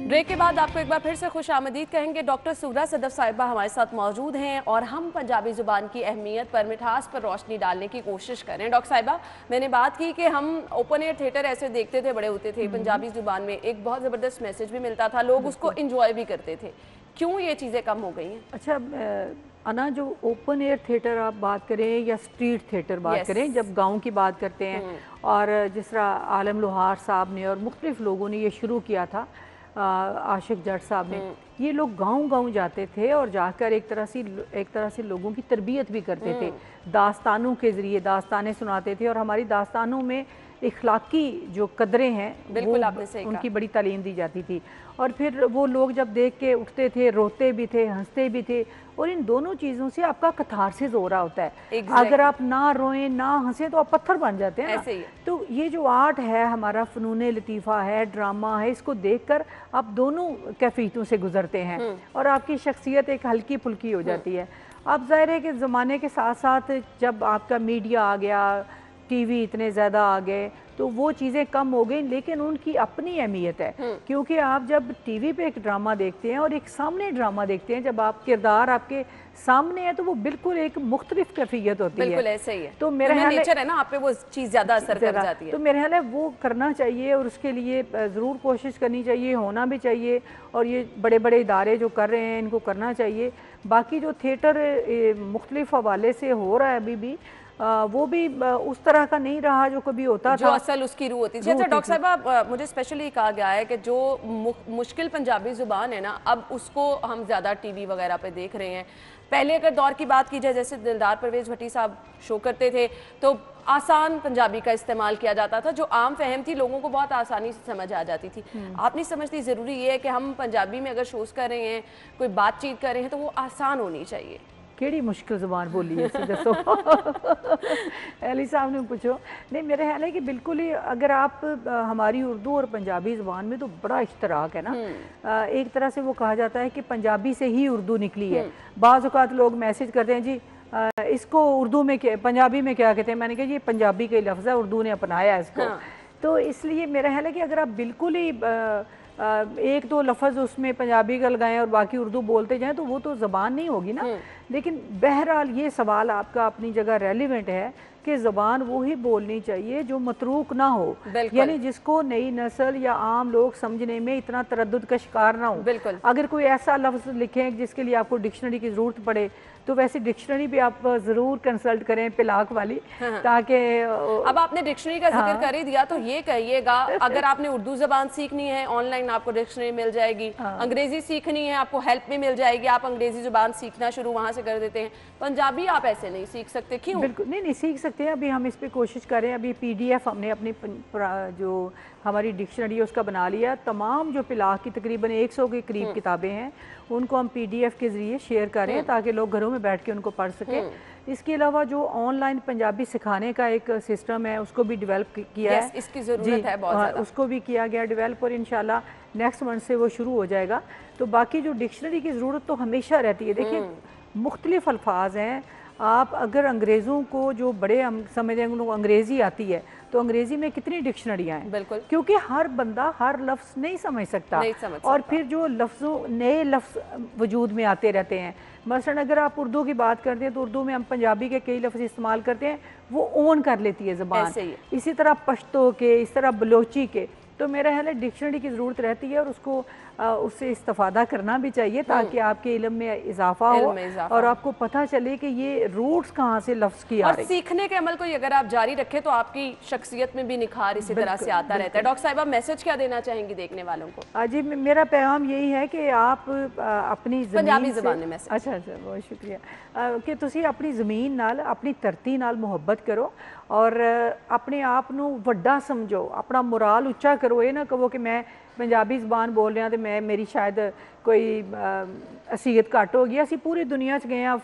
ब्रेक के बाद आपको एक बार फिर से खुश आमदीद कहेंगे। डॉक्टर सुगरा सदफ साहिबा हमारे साथ मौजूद हैं और हम पंजाबी ज़ुबान की अहमियत पर, मिठास पर रोशनी डालने की कोशिश कर रहे हैं। डॉक्टर साहिबा, मैंने बात की कि हम ओपन एयर थिएटर ऐसे देखते थे, बड़े होते थे, पंजाबी ज़ुबान में एक बहुत ज़बरदस्त मैसेज भी मिलता था, लोग उसको इंजॉय भी करते थे। क्यों ये चीज़ें कम हो गई हैं? अच्छा अना, जो ओपन एयर थिएटर आप बात करें या स्ट्रीट थिएटर बात करें, जब गाँव की बात करते हैं, और जिस तरह आलम लोहार साहब ने और मुख्तलिफ लोगों ने ये शुरू किया था, आशिक जट साहब ने, ये लोग गांव-गांव जाते थे और जाकर एक तरह से लोगों की तरबियत भी करते थे, दास्तानों के ज़रिए दास्तानें सुनाते थे, और हमारी दास्तानों में इखलाकी जो कदरें हैं वो उनकी बड़ी तालीम दी जाती थी। और फिर वो लोग जब देख के उठते थे, रोते भी थे, हंसते भी थे, और इन दोनों चीज़ों से आपका कथारसिस हो रहा होता है। अगर आप ना रोएं ना हंसें तो आप पत्थर बन जाते हैं ना। तो ये जो आर्ट है हमारा, फ़नून लतीफ़ा है, ड्रामा है, इसको देखकर आप दोनों कैफियतों से गुजरते हैं और आपकी शख्सियत एक हल्की फुल्की हो जाती है। अब ज़ाहिर है कि ज़माने के साथ साथ जब आपका मीडिया आ गया, TV इतने ज़्यादा आ गए, तो वो चीज़ें कम हो गई, लेकिन उनकी अपनी अहमियत है। क्योंकि आप जब टीवी पे एक ड्रामा देखते हैं और एक सामने ड्रामा देखते हैं, जब आप किरदार आपके सामने है तो वो बिल्कुल एक मुख्तलिफ कैफियत होती है। बिल्कुल ऐसे ही है, तो मेरा नेचर है ना, आप पे वो चीज़ ज़्यादा असर कर जाती है। तो मेरा ख्याल है वो करना चाहिए और उसके लिए ज़रूर कोशिश करनी चाहिए, होना भी चाहिए, और ये बड़े बड़े इदारे जो कर रहे हैं इनको करना चाहिए। बाकी जो थिएटर मुख्तलिफ हवाले से हो रहा है अभी भी, वो भी उस तरह का नहीं रहा जो कभी होता जो था, असल उसकी रूह होती थी। अच्छा डॉक्टर साहब, मुझे स्पेशली कहा गया है कि जो मुश्किल पंजाबी ज़ुबान है ना, अब उसको हम ज़्यादा टीवी वगैरह पे देख रहे हैं। पहले अगर दौर की बात की जाए, जैसे दिलदार परवेज भट्टी साहब शो करते थे तो आसान पंजाबी का इस्तेमाल किया जाता था, जो आम फहम थी, लोगों को बहुत आसानी से समझ आ जाती थी। आप नहीं समझती ज़रूरी ये है कि हम पंजाबी में अगर शोज़ कर रहे हैं, कोई बातचीत कर रहे हैं, तो वो आसान होनी चाहिए? केड़ी मुश्किल ज़ुबान बोली है इसे दसो। अली साहब ने पूछो। नहीं, मेरा ख्याल है कि बिल्कुल ही, अगर आप हमारी उर्दू और पंजाबी ज़ुबान में तो बड़ा इश्तराक है ना। एक तरह से वो कहा जाता है कि पंजाबी से ही उर्दू निकली है। बाज़ औक़ात लोग मैसेज करते हैं, जी इसको उर्दू में क्या, पंजाबी में क्या कहते हैं। मैंने कहा ये पंजाबी का लफ्ज़ है, उर्दू ने अपनाया है इसको। तो इसलिए मेरा ख्याल है कि अगर आप बिल्कुल ही एक दो लफ्ज़ उसमें पंजाबी का लगाएं और बाकी उर्दू बोलते जाएं तो वो तो ज़बान नहीं होगी ना। लेकिन बहरहाल ये सवाल आपका अपनी जगह रेलिवेंट है कि ज़बान वो ही बोलनी चाहिए जो मतरूक ना हो, यानी जिसको नई नस्ल या आम लोग समझने में इतना तरद्दुद का शिकार ना हो। अगर कोई ऐसा लफ्ज़ लिखें जिसके लिए आपको डिक्शनरी की ज़रूरत पड़े, तो वैसे डिक्शनरी भी आप ज़रूर कंसल्ट करें पिलाक वाली, ताकि अब आपने डिक्शनरी का जिक्र कर ही दिया तो ये कहिएगा, अगर आपने उर्दू ज़बान सीखनी है ऑनलाइन आपको डिक्शनरी मिल जाएगी, अंग्रेज़ी सीखनी है आपको हेल्प में मिल जाएगी, आप अंग्रेज़ी ज़बान सीखना शुरू वहाँ से कर देते हैं। पंजाबी आप ऐसे नहीं सीख सकते, क्यों? बिल्कुल नहीं सीख सकते हैं। अभी हम इस पर कोशिश कर रहे हैं। अभी PDF हमने अपनी जो हमारी डिक्शनरी है उसका बना लिया। तमाम जो पिलाक की तकरीबन 100 के करीब किताबें हैं उनको हम PDF के ज़रिए शेयर कर रहे हैं ताकि लोग घरों में बैठ के उनको पढ़ सकें। इसके अलावा जो ऑनलाइन पंजाबी सिखाने का एक सिस्टम है उसको भी डेवलप किया है। इसकी ज़रूरत है बहुत ज़्यादा। उसको भी किया गया डेवलप और इंशाल्लाह नेक्स्ट मंथ से वो शुरू हो जाएगा। तो बाकी जो डिक्शनरी की ज़रूरत तो हमेशा रहती है। देखिए मुख्तलिफ अल्फाज हैं। आप अगर अंग्रेज़ों को जो बड़े हम समझते हैं उनको अंग्रेज़ी आती है तो अंग्रेज़ी में कितनी डिक्शनरियाँ हैं। बिल्कुल, क्योंकि हर बंदा हर लफ्ज़ नहीं समझ सकता, और फिर जो लफ्ज़ों नए लफ्ज़ वजूद में आते रहते हैं। मसलन अगर आप उर्दू की बात करते हैं तो उर्दू में हम पंजाबी के कई लफ्ज़ इस्तेमाल करते हैं, वो ओन कर लेती है ज़बान। इसी तरह पश्तो के, इस तरह बलोची के। तो मेरा ख्याल है डिक्शनरी की ज़रूरत रहती है और उसको उससे इस्तेफादा करना भी चाहिए ताकि आपके इल्म में इजाफा हो और आपको पता चले कि ये रूट्स कहाँ से लफ्ज़ की आ रही है। सीखने के अमल को अगर आप जारी रखें तो आपकी शख्सियत में भी निखार इसी तरह से आता रहता है। डॉक्टर साहिबा, मैसेज क्या देना चाहेंगी देखने वालों को? जी मेरा पैगाम यही है कि आप अपनी पंजाबी ज़बान में मैसेज। अच्छा, बहुत शुक्रिया कि तुसी अपनी ज़मीन नाल, अपनी धरती नाल मुहब्बत करो और अपने आप नू वड्डा समझो, अपना मोराल उच्चा करो। ये ना कहो कि मैं पंजाबी ज़बान बोल रहा तो मैं मेरी शायद कोई असीयत घट हो गई। असी पूरी दुनिया च गए,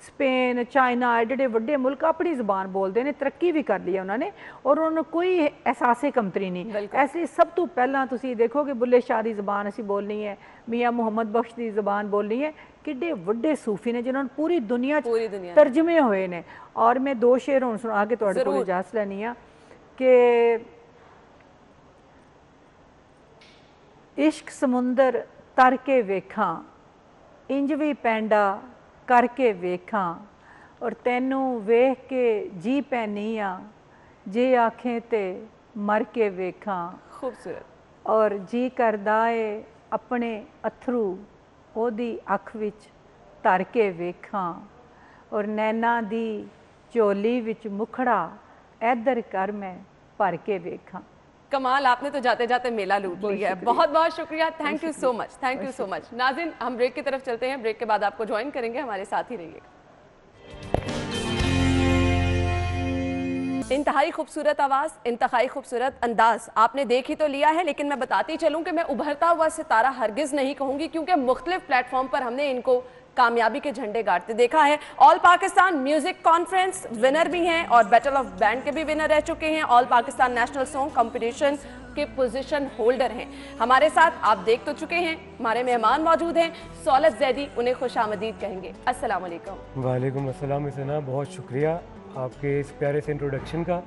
स्पेन, चाइना, एडे एडे वड्डे मुल्क अपनी ज़बान बोलते हैं, तरक्की भी कर ली है उन्होंने और उन्होंने कोई एहसास कमतरी नहीं। ऐसे सब तो पहला तुसी देखो कि बुल्ले शाह की ज़बान असी बोलनी है, मियाँ मुहम्मद बख्श की ज़बान बोलनी है। किड्डे वड्डे सूफी ने जिन्होंने पूरी दुनिया तर्जमे हुए ने। और मैं दो शेर हुण सुना के तुहाडे कोल इजाज़त लैनी आ कि इश्क समुंदर तर के वेखां, इंज भी पैंडा करके वेखां, और तैनू वेख के जी पैनी आ, जे आखें ते मर के वेखां। खूबसूरत। और जी करदा है अपने अथरू ओदी अख विच धर के वेखां, और नैना दी झोली विच मुखड़ा ऐदर कर मैं भर के वेखां। कमाल, आपने तो जाते जाते मेला लूट लिया है। बहुत बहुत शुक्रिया, thank you so much, thank you so much. नाज़रीन, हम ब्रेक की तरफ चलते हैं, ब्रेक के बाद आपको ज्वाइन करेंगे, हमारे साथ ही रहिएगा। इंतहाई खूबसूरत आवाज़, इंतहाई खूबसूरत अंदाज आपने देख ही तो लिया है, लेकिन मैं बताती चलूँ कि मैं उभरता हुआ सितारा हरगिज़ नहीं कहूँगी, क्योंकि मुख्तलिफ प्लेटफॉर्म पर हमने इनको कामयाबी के झंडे गाड़ते देखा है। All Pakistan music conference winner भी हैं और बैटल ऑफ बैंड के भी विनर रह चुके हैं। All Pakistan national song competition के पोजीशन होल्डर हैं। हमारे साथ आप देख तो चुके हैं, हमारे मेहमान मौजूद हैं। सौलत जैदी, उन्हें खुशामदीद कहेंगे। अस्सलाम वालेकुम। वालेकुम अस्सलाम। इतना बहुत शुक्रिया आपके इस प्यारे से इंट्रोडक्शन का।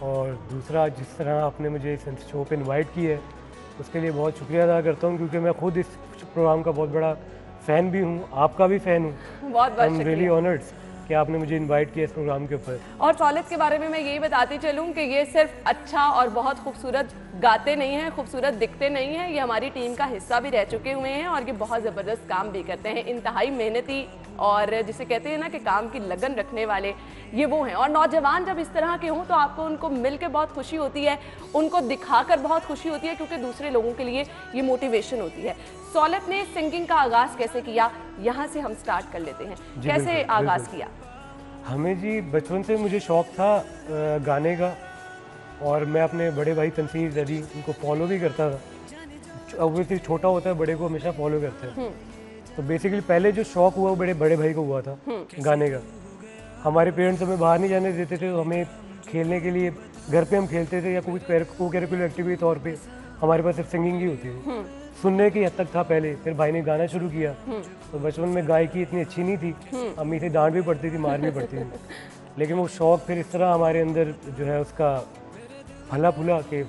और दूसरा जिस तरह आपने मुझे इस शो पे इनवाइट किया है उसके लिए बहुत शुक्रिया अदा करता हूँ, क्योंकि मैं खुद इस प्रोग्राम का बहुत बड़ा फ़ैन भी हूँ, आपका भी फ़ैन हूँ। बहुत बहुत शुक्रिया। रियली ऑनर्ड कि आपने मुझे इनवाइट किया इस प्रोग्राम के ऊपर। और सौलत के बारे में मैं यही बताती चलूँ कि ये सिर्फ अच्छा और बहुत खूबसूरत गाते नहीं हैं, खूबसूरत दिखते नहीं हैं, ये हमारी टीम का हिस्सा भी रह चुके हुए हैं और ये बहुत ज़बरदस्त काम भी करते हैं। इंतहाई मेहनती और जिसे कहते हैं ना कि काम की लगन रखने वाले ये वो हैं। और नौजवान जब इस तरह के हों तो आपको उनको मिल के बहुत खुशी होती है, उनको दिखाकर बहुत खुशी होती है, क्योंकि दूसरे लोगों के लिए ये मोटिवेशन होती है। सौलत ने सिंगिंग का आगाज़ कैसे किया, यहाँ से हम स्टार्ट कर लेते हैं। कैसे आगाज़ किया? हमें जी बचपन से मुझे शौक़ था गाने का, और मैं अपने बड़े भाई तनसीर जैदी उनको फॉलो भी करता था। ऑब्वियसली छोटा होता है बड़े को हमेशा फॉलो करते हैं, तो बेसिकली पहले जो शौक़ हुआ वो बड़े भाई को हुआ था गाने का। हमारे पेरेंट्स हमें बाहर नहीं जाने देते थे, तो हमें खेलने के लिए घर पे हम खेलते थे या कोई को करिकुलर एक्टिविटी तौर पे हमारे पास सिर्फ सिंगिंग ही होती थी। सुनने की हद तक था पहले, फिर भाई ने गाना शुरू किया। तो बचपन में गायकी इतनी अच्छी नहीं थी, अम्मी से डांट भी पड़ती थी, मार भी पड़ती थी, लेकिन वो शौक़ फिर इस तरह हमारे अंदर जो है उसका फला फूला कि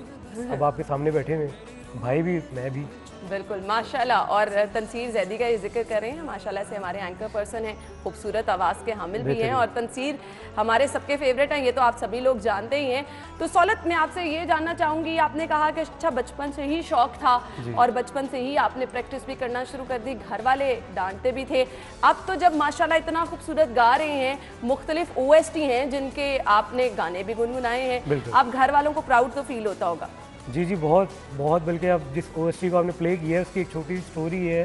अब आपके सामने बैठे हुए भाई भी मैं भी। बिल्कुल माशाल्लाह। और तनसीर जैदी का ये जिक्र कर रहे हैं, माशाल्लाह से हमारे एंकर पर्सन हैं, खूबसूरत आवाज़ के हामिल भी हैं, और तनसीर हमारे सबके फेवरेट हैं, ये तो आप सभी लोग जानते ही हैं। तो सौलत मैं आपसे ये जानना चाहूँगी, आपने कहा कि अच्छा बचपन से ही शौक़ था और बचपन से ही आपने प्रैक्टिस भी करना शुरू कर दी, घर वाले डांटते भी थे। अब तो जब माशाल्लाह इतना खूबसूरत गा रहे हैं, मुख्तलिफ OST हैं जिनके आपने गाने भी गुनगुनाए हैं, आप घर वालों को प्राउड तो फील होता होगा? जी जी बहुत बहुत, बल्कि अब जिस OST को आपने प्ले किया है उसकी एक छोटी स्टोरी है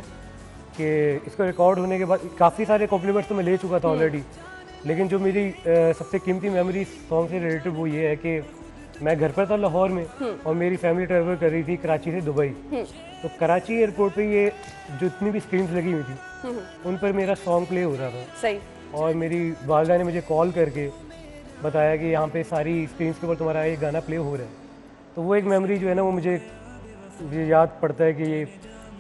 कि इसको रिकॉर्ड होने के बाद काफ़ी सारे कॉम्प्लीमेंट्स तो मैं ले चुका था ऑलरेडी, लेकिन जो मेरी सबसे कीमती मेमोरी सॉन्ग से रिलेटेड वो ये है कि मैं घर पर था लाहौर में और मेरी फैमिली ट्रैवल कर रही थी कराची से दुबई। तो कराची एयरपोर्ट पे ये जो इतनी भी स्क्रीन्स लगी हुई थी उन पर मेरा सॉन्ग प्ले हो रहा था। सही। और मेरी वालदा ने मुझे कॉल करके बताया कि यहाँ पे सारी स्क्रीन्स के ऊपर तुम्हारा ये गाना प्ले हो रहा है। तो वो एक मेमोरी जो है ना वो मुझे याद पड़ता है कि ये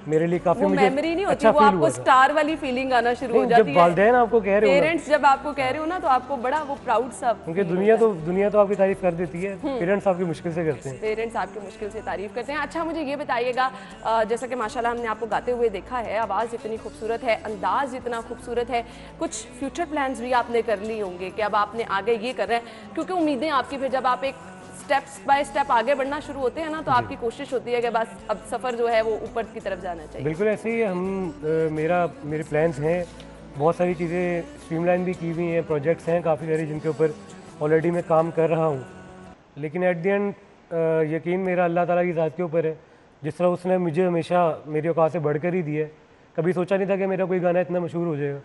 मेरे लिए काफी वो मेमोरी नहीं होती, वो आपको स्टार वाली फीलिंग आना शुरू हो जाती है। जब वालिदैन आपको कह रहे हो, पेरेंट्स जब आपको कह रहे हो ना, तो आपको बड़ा वो प्राउड सा, क्योंकि दुनिया तो आपकी तारीफ कर देती है, पेरेंट्स आपकी मुश्किल से करते हैं। पेरेंट्स आपकी मुश्किल से तारीफ करते हैं। अच्छा मुझे ये बताइएगा, जैसा कि माशाल्लाह हमने आपको गाते हुए देखा है, आवाज़ इतनी खूबसूरत है, अंदाज इतना खूबसूरत है, कुछ फ्यूचर प्लान्स भी आपने कर लिए होंगे कि अब आपने आगे ये कर रहे हैं, क्योंकि उम्मीदें आपकी फिर जब आप एक स्टेप्स बाय स्टेप आगे बढ़ना शुरू होते हैं ना, तो आपकी कोशिश होती है कि बस अब सफ़र जो है वो ऊपर की तरफ जाना चाहिए। बिल्कुल ऐसे ही मेरे प्लान्स हैं, बहुत सारी चीज़ें स्ट्रीमलाइन भी की हुई हैं, प्रोजेक्ट्स हैं काफ़ी सारे जिनके ऊपर ऑलरेडी मैं काम कर रहा हूँ, लेकिन एट द एंड यकीन मेरा अल्लाह ताला की ज़ात के ऊपर है। जिस तरह उसने मुझे हमेशा मेरी औकात से बढ़कर ही दिया है, कभी सोचा नहीं था कि मेरा कोई गाना इतना मशहूर हो जाएगा,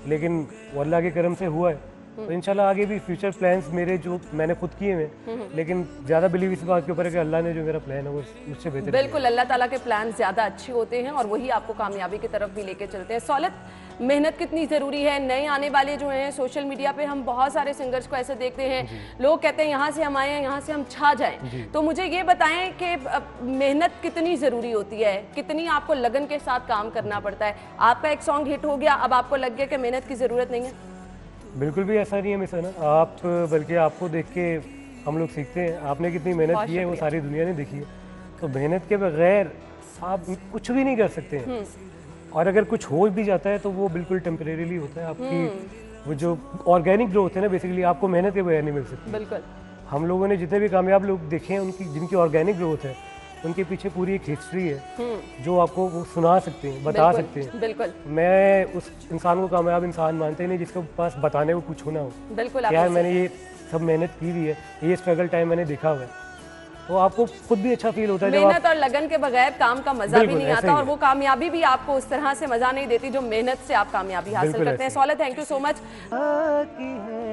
लेकिन वो अल्लाह के करम से हुआ है। तो इंशाल्लाह आगे भी फ्यूचर प्लान्स मेरे जो मैंने खुद किए हैं, लेकिन ज़्यादा बिलीव इस बात के ऊपर है कि अल्लाह ने जो मेरा प्लान है वो मुझसे बेहतर। बिल्कुल, अल्लाह ताला के प्लान ज़्यादा अच्छे होते हैं और वही आपको कामयाबी की तरफ भी लेके चलते हैं। सौलत, मेहनत कितनी ज़रूरी है? नए आने वाले जो हैं सोशल मीडिया पे हम बहुत सारे सिंगर्स को ऐसे देखते हैं, लोग कहते हैं यहाँ से हम आए हैं, यहाँ से हम छा जाएं। तो मुझे ये बताएं कि मेहनत कितनी ज़रूरी होती है, कितनी आपको लगन के साथ काम करना पड़ता है? आपका एक सॉन्ग हिट हो गया, अब आपको लग गया कि मेहनत की ज़रूरत नहीं है? बिल्कुल भी ऐसा नहीं है मिस, है ना, आप बल्कि आपको देख के हम लोग सीखते हैं। आपने कितनी मेहनत की है वो सारी दुनिया ने देखी है, तो मेहनत के बगैर आप कुछ भी नहीं कर सकते हैं। और अगर कुछ हो भी जाता है तो वो बिल्कुल टेम्परेरीली होता है। आपकी वो जो ऑर्गेनिक ग्रोथ है ना, बेसिकली आपको मेहनत के बगैर नहीं मिल सकती। बिल्कुल। हम लोगों ने जितने भी कामयाब लोग देखे हैं, उनकी जिनकी ऑर्गेनिक ग्रोथ है, उनके पीछे पूरी एक हिस्ट्री है जो आपको वो सुना सकते हैं, बता सकते हैं। बिल्कुल। मैं उस इंसान को कामयाब इंसान मानते नहीं जिसके पास बताने को कुछ होना हो। बिल्कुल। यार मैंने ये सब मेहनत की हुई है, ये स्ट्रगल टाइम मैंने देखा हुआ है, तो आपको खुद भी अच्छा फील होता है। मेहनत और लगन के बगैर काम का मजा भी नहीं आता, और वो कामयाबी भी आपको उस तरह से मजा नहीं देती जो मेहनत से आप कामयाबी हासिल करते हैं। Saulat, thank you so much.